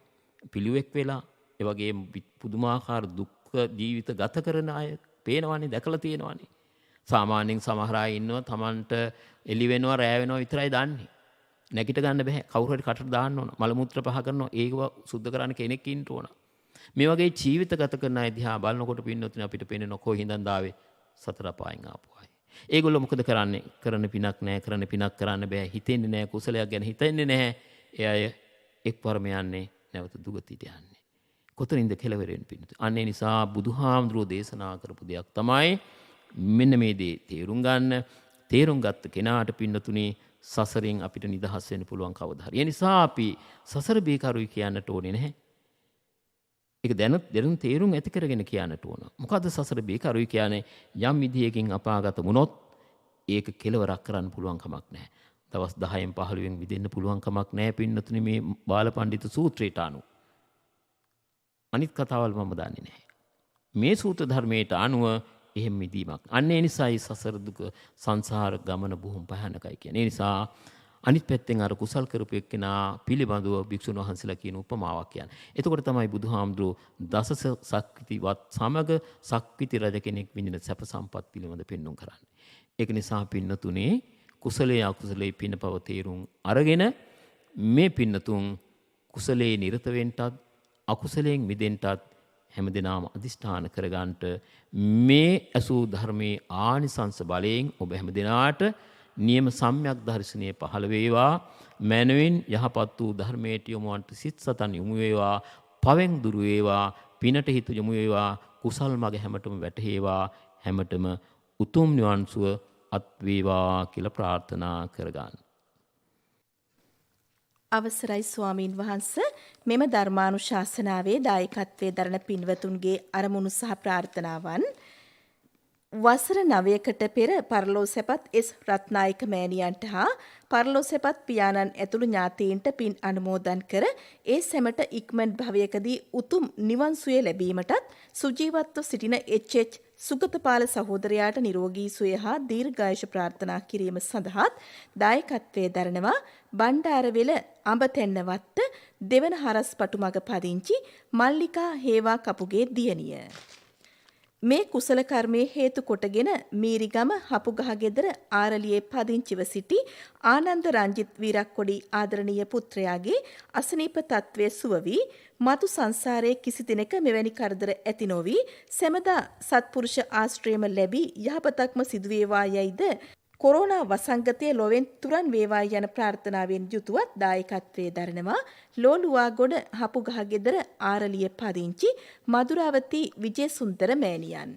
පිළිවෙක් වෙලා, ඒ වගේම පුදුමාකාර දුක්ඛ ජීවිත ගත කරන අය පේනවනේ, දැකලා තියෙනවනේ. සාමාන්‍යයෙන් සමහර අය ඉන්නවා Tamanට එලි වෙනවා, රෑ වෙනවා විතරයි දන්නේ. නැගිට ගන්න බෑ. කවුරු හරි කටට දාන්න ඕන. මල මුත්‍ර පහ කරනවා. ඒව සුද්ධ කරන්න කෙනෙක් ඉන්න ඕන. මේ වගේ ජීවිත ගත කරන අය දිහා බලනකොට පින්නොත් අපිට පේන්නේ නොකෝ හින්දන් දාවේ සතර පායෙන් ආපු අය. ඒගොල්ලෝ මොකද කරන්නේ? කරන පිනක් නැහැ, කරන පිනක් කරන්න බෑ, හිතෙන්නේ නැහැ, කුසලයක් ගැන හිතෙන්නේ නැහැ. ඒ අය එක්වරම යන්නේ නැවත දුගතියට යන්නේ. කොතනින්ද කෙලවරෙන්නේ පින්නොත්? අන්න ඒ නිසා බුදුහාමුදුරුවෝ දේශනා කරපු දෙයක් තමයි මෙන්න මේ දේ තේරුම් ගන්න. තේරුම් ගත්ත කෙනාට පින්නතුනේ සසරෙන් අපිට නිදහස් වෙන්න පුළුවන් කවදා හරි. ඒ නිසා අපි සසර බේකරුයි කියන්නට ඕනේ නැහැ. ඒක දැනුම් තේරුම් ඇති කරගෙන කියන්නට ඕන. මොකද්ද සසර බේකරුයි කියන්නේ? යම් විදියකින් අපාගත වුණොත් ඒක කෙලවරක් කරන්න පුළුවන් කමක් නැහැ. දවස් 10න් 15න් විදෙන්න පුළුවන් කමක් නැහැ පින්නතුනේ මේ බාලපඬිත සූත්‍රයට අනුව. අනිත් කතාවල් මම දන්නේ නැහැ. මේ සූත්‍ර ධර්මයට අනුව එහෙම මිදීමක්. අන්න ඒ නිසායි සසර දුක සංසාර ගමන බොහොම භයානකයි කියන්නේ. ඒ නිසා අනිත් පැත්තෙන් අර කුසල් කරපු එක්කෙනා පිළිබඳව භික්ෂුන් වහන්සේලා කියන උපමාවක් කියන්නේ. එතකොට තමයි බුදුහාමුදුරුවෝ දස සක්විතිවත් සමග සක්විති රජ කෙනෙක් විඳින සැප සම්පත් පිළිබඳ පෙන්වුම් කරන්නේ. ඒක නිසා පින්නතුනේ කුසලයේ අකුසලයේ පිනපව තේරුම් අරගෙන මේ පින්නතුන් කුසලයේ නිරත වෙන්නත් අකුසලයෙන් මිදෙන්නත් හැමදෙනාම අදිෂ්ඨාන කරගන්නට මේ අසු ධර්මයේ ආනිසංස බලයෙන් ඔබ හැමදෙනාට නියම සම්‍යක් දර්ශනය පහළ වේවා. මනවින් යහපත් වූ ධර්මයට යොමුවන්ට සිත් සතන් යොමු වේවා. පවෙන් දුරු වේවා. පිනට හිත යොමු වේවා. කුසල් මග හැමතෙම වැටහේවා. හැමතෙම උතුම් නිවන් සුව අත් වේවා කියලා ප්‍රාර්ථනා කරගන්න. අවසරයි ස්වාමීන් වහන්ස, මෙම ධර්මානුශාසනාවේ දායකත්වයේ දරන පින්වතුන්ගේ අරමුණු සහ ප්‍රාර්ථනාවන් වසර 9කට පෙර පරලෝසැපත් එස් රත්නායක මෑණියන්ට හා පරලෝසැපත් පියාණන් ඇතුළු ඥාතීන්ට පින් අනුමෝදන් කර ඒ සැමට ඉක්මන් භවයකදී උතුම් නිවන් සුවය ලැබීමටත් සුජීවත්ව සිටින එච්.එච්. සුගතපාල සහෝදරයාට නිරෝගී සුවය හා දීර්ඝායුෂ ප්‍රාර්ථනා කිරීම සඳහාත් දායකත්වයේ දරනවා බණ්ඩාරවෙල අඹතැන්නවත්ත දෙවන හරස් පටුමග පදිංචි මල්ලිකා හේවා කපුගේ දියණිය. මේ කුසල කර්මයේ හේතු කොටගෙන මීරිගම හපුගහ ගෙදර ආරලියේ පදිංචිව සිටි ආනන්ද රංජිත් වීරක්කොඩි ආදරණීය පුත්‍රයාගේ අසනීප තත්වයේ සුව වී මතු සංසාරයේ කිසි දිනක මෙවැනි කරදර ඇති නොවි සැමදා සත්පුරුෂ ආශ්‍රයම ලැබී යහපතක්ම සිදු වේවා යයිද කොරෝනා වසංගතයේ ලොවෙන් තුරන් වේවා යන ප්‍රාර්ථනාවෙන් යුතුවත් දායකත්වයේ දරනවා ලෝලුවාගොඩ හපුගහ ගෙදර ආරලිය පදිංචි මధుරාවති විජේසුන්දර මෑණියන්.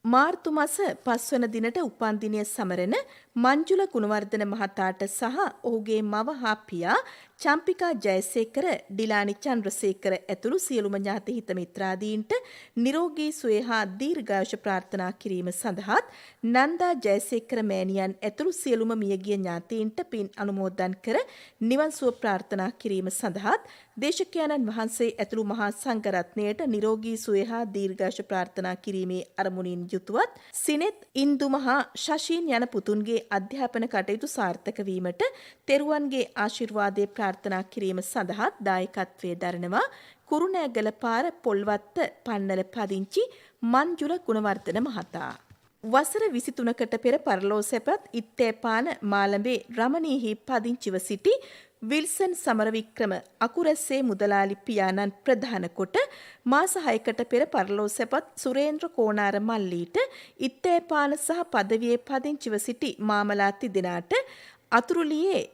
මාර්තු මාස 5 වන දිනට උපන්දිනය සමරන මංජුල ගුණවර්ධන මහතාට සහ ඔහුගේ මව හා පියා චම්පිකා ජයසේකර, ඩිලානි චන්ද්‍රසේකර ඇතුළු සියලුම ඥාති හිත මිත්‍රාදීන්ට නිරෝගී සුවය හා දීර්ඝායුෂ ප්‍රාර්ථනා කිරීම සඳහාත් නන්දා ජයසේකර මෑණියන් ඇතුළු සියලුම මියගිය ඥාතීන්ට පින් අනුමෝදන් කර නිවන් සුව ප්‍රාර්ථනා කිරීම සඳහාත් දේශකයන්න් වහන්සේ ඇතුළු මහා සංඝරත්නයට නිරෝගී සුවය හා දීර්ඝායුෂ ප්‍රාර්ථනා කිරීමේ අරමුණින් යුතුවත් සිනෙත් ඉන්දුම හා ශෂීන් යන පුතුන්ගේ අධ්‍යාපන කටයුතු සාර්ථක වීමට තෙරුවන්ගේ ආශිර්වාදයේ ප්‍රාර්ථනා කිරීම සඳහා දායකත්වයේ දරනවා කුරුණෑගල පාර පොල්වත්ත පන්නල පදිංචි මංජුල ගුණවර්ධන මහතා. වසර 23කට පෙර පරලෝ සැපත් ඉත්තේපාන මාළඹේ රමණීහි පදිංචිව සිටි විල්සන් සමරවික්‍රම අකුරැස්සේ මුදලාලි පියාණන් ප්‍රධාන කොට මාස 6කට පෙර පරලෝ සැපත් සුරේන්ද්‍ර කෝණාර මල්ලීට ඉත්තේපාන සහ පදවියේ පදිංචිව සිටි මාමලා තිදෙනාට අතුරුලියේ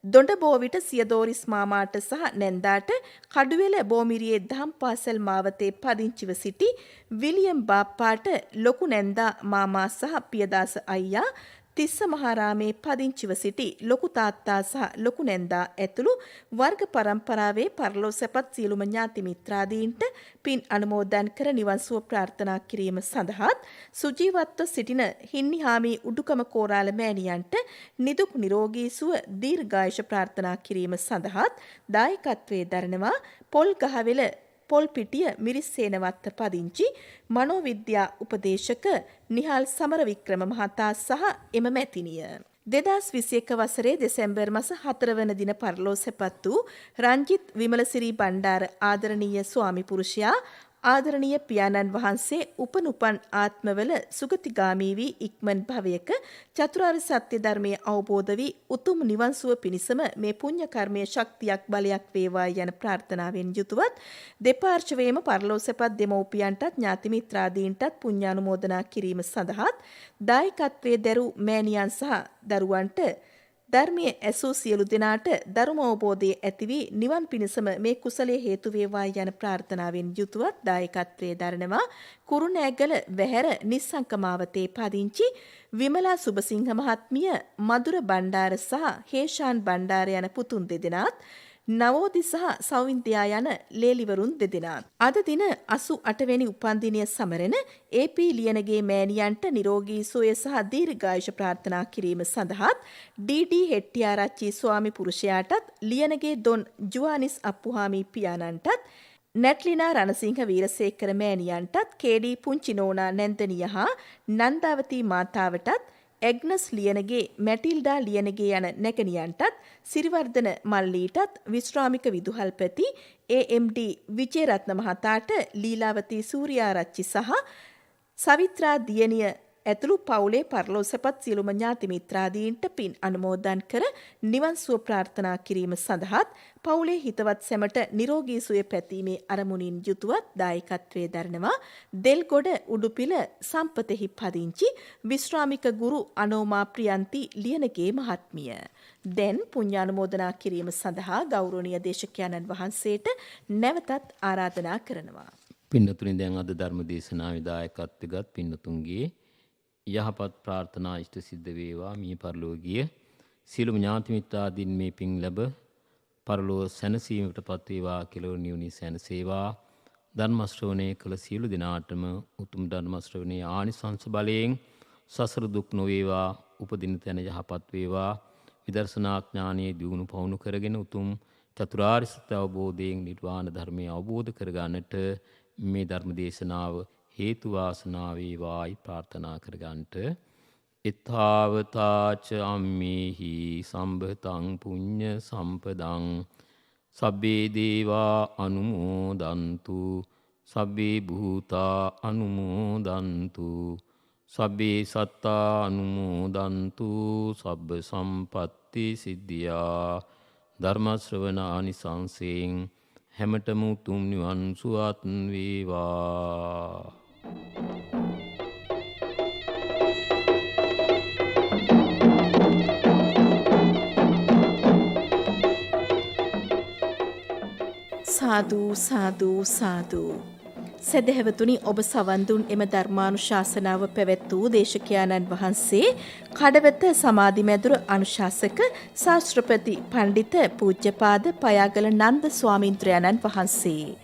දොඩබෝවිට සියදෝරිස් මාමාට සහ නැන්දාට කඩුවෙල බෝමිරියේ දහම් පාසල් මාවතේ පදිංචිව සිටි විලියම් බාප්පාට ලොකු නැන්දා මාමා සහ පියදාස අයියා තිස්ස මහාරාමේ පදිංචිව සිටි ලොකු තාත්තා සහ ලොකු නැන්දා ඇතුළු වර්ග පරම්පරාවේ පරලෝ සැපත් සියලුම ඥාති මිත්‍රාදීන්ට පින් අනුමෝදන් කර නිවන් සුව ප්‍රාර්ථනා කිරීම සඳහාත් සුජීවත්ව සිටින හින්නිහාමි උඩුකම කෝරාල මෑණියන්ට නිදුක් නිරෝගී සුව දීර්ඝායුෂ ප්‍රාර්ථනා කිරීම සඳහාත් දායකත්වයේ දරනවා පොල්ගහවෙල පොල්පිටිය මිරිස්සේනවත්ත පදිංචි මනෝවිද්‍යා උපදේශක නිහාල් සමරවික්‍රම මහතා සහ එම මැතිනිය. 2021 වසරේ දෙසැම්බර් මාස 4 වන දින පරලෝ සැපත් වූ රංජිත් විමලසිරි බණ්ඩාර ආදරණීය ස්වාමි පුරුෂයා ආදරණීය පියාණන් වහන්සේ උපනුපන් ආත්මවල සුගතිගාමී වී ඉක්මන් භවයක චතුරාර්ය සත්‍ය ධර්මයේ අවබෝධ වී උතුම් නිවන් සුව පිණිසම මේ පුණ්‍ය කර්මයේ ශක්තියක් බලයක් වේවා යන ප්‍රාර්ථනාවෙන් යුතුවත් දෙපාර්ශ්වයේම පරලෝසපත් දෙමව්පියන්ටත් ඥාති මිත්‍රාදීන්ටත් පුණ්‍යානුමෝදනා කිරීම සඳහාත් දායකත්වයේ දරූ මෑණියන් සහ දරුවන්ට ධර්මයේ ඇසූ සියලු දෙනාට ධර්ම අවබෝධයේ ඇති වී නිවන් පිණසම මේ කුසලයේ හේතු වේවා යන ප්‍රාර්ථනාවෙන් යුතුවත් දායකත්වයේ දරනවා කුරුණෑගල වැහැර නිස්සංකමාවතේ පදිංචි විමලා සුබසිංහ මහත්මිය, මధుර බණ්ඩාර සහ හේෂාන් බණ්ඩාර යන පුතුන් දෙදෙනාත් නවෝදි සහ සෞවින්දයා යන ලේලිවරුන් දෙදෙනාත් අද දින 88 වෙනි උපන්දිනය සමරන ඒ.පී. ලියනගේ මෑණියන්ට නිරෝගී සුවය සහ දීර්ඝායුෂ ප්‍රාර්ථනා කිරීම සඳහාත් ඩී.ඩී. හෙට්ටිආරච්චි ස්වාමි පුරුෂයාටත් ලියනගේ දොන් ජුවානිස් අප්පුහාමි පියාණන්ටත් නැට්ලිනා රණසිංහ වීරසේකර මෑණියන්ටත් කේ.ඩී. පුංචි නෝනා නැන්දනිය හා නන්දාවතී මාතාවටත් එග්නස් ලියනගේ මැටිල්ඩා ලියනගේ යන නැකනියන්ටත් සිරිවර්ධන මල්ලීටත් විශ්‍රාමික විදුහල්පති ඒ.එම්.ඩී. විජේරත්න මහතාට ලීලාවතී සූර්යාරච්චි සහ සවිත්‍රා දියණිය ඇතුළු පවුලේ පරලෝසපත් සියලුම ඥාති මිත්‍රාදීන්ට පින් අනුමෝදන් කර නිවන් සුව ප්‍රාර්ථනා කිරීම සඳහාත් පවුලේ හිතවත් සැමට නිරෝගී සුවය පැතීමේ අරමුණින් යුතුවත් දායකත්වයේ දරනවා දෙල්ගොඩ උඩුපිල සම්පතෙහි පදිංචි විශ්‍රාමික ගුරු අනෝමා ප්‍රියන්ති ලියනගේ මහත්මිය. දැන් පුණ්‍යානුමෝදනා කිරීම සඳහා ගෞරවනීය දේශකයන්න් වහන්සේට නැවතත් ආරාධනා කරනවා. පින්නතුනි, දැන් අද ධර්ම දේශනාවේ දායකත්වගත් පින්නතුන්ගේ යහපත් ප්‍රාර්ථනා ඉෂ්ට සිද්ධ වේවා. මිය පරලෝකීය සියලුම ඥාති මිත්‍රාදීන් මේ පින් ලැබ පරලෝ සැනසීමකටපත් වේවා කියලා නිවුනි සැනසේවා. ධර්ම ශ්‍රවණය කළ සියලු දෙනාටම උතුම් ධර්ම ශ්‍රවණයේ ආනිසංස බලයෙන් සසර දුක් නොවේවා, උපදින තැන යහපත් වේවා. විදර්ශනා ඥානයේ දියුණු පවුණු කරගෙන උතුම් චතුරාර්ය සත්‍ය අවබෝධයෙන් නිර්වාණ ධර්මය අවබෝධ කරගන්නට මේ ධර්ම දේශනාව හේතු වාසනා වේවායි ප්‍රාර්ථනා කරගන්නට. ඊතාවතාච අම්මේහි සම්භතං පුඤ්ඤ සම්පදං සබ්බේ දේවා අනුමෝදන්තු සබ්බේ භූතා අනුමෝදන්තු සබ්බේ සත්තා අනුමෝදන්තු සබ්බ සම්පත්ති සිද්ධියා. ධර්ම ශ්‍රවණ ආනිසංසයෙන් හැමතෙම උතුම් නිවන් සුවත් වේවා. සාදු සාදු සාදු. සැදැහැවතුනි ඔබ සවන් දුන් එම ධර්මානුශාසනාව පැවැත් වූ දේශකයාණන් වහන්සේ කඩවත සමාධි මැදුර අනුශාසක ශාස්ත්‍රපති පණ්ඩිත පූජ්‍යපාද පයාගල නන්ද ස්වාමීන්ද්‍රයන්න් වහන්සේ.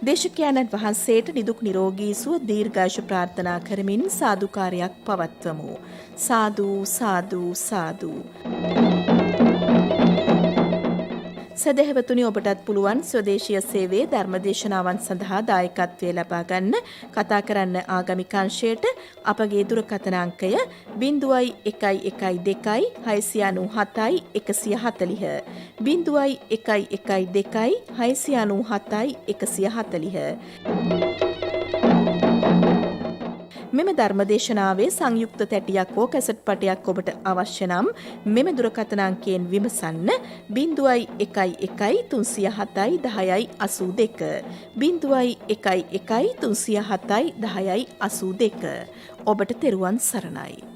දේශකයාණන් වහන්සේට නිදුක් නිරෝගී සුව දීර්ඝායුෂ ප්‍රාර්ථනා කරමින් සාදුකාරයක් පවත්වමු. සාදු සාදු සාදු. සදහැවතුනි ඔබටත් පුළුවන් ස්වදේශීය සේවයේ ධර්මදේශනාවන් සඳහා දායකත්වය ලබා ගන්න කතා කරන්න ආගමික අංශයට අපගේ දුරකථන අංකය 0112 697 140 0112 697 140. මෙම ධර්මදේශනාවේ සංයුක්ත තැටියක් හෝ කැසට් පටයක් ඔබට අවශ්‍ය නම් මෙම දුරකථන අංකයෙන් විමසන්න 011307 1082 011307 1082. ඔබට තෙරුවන් සරණයි.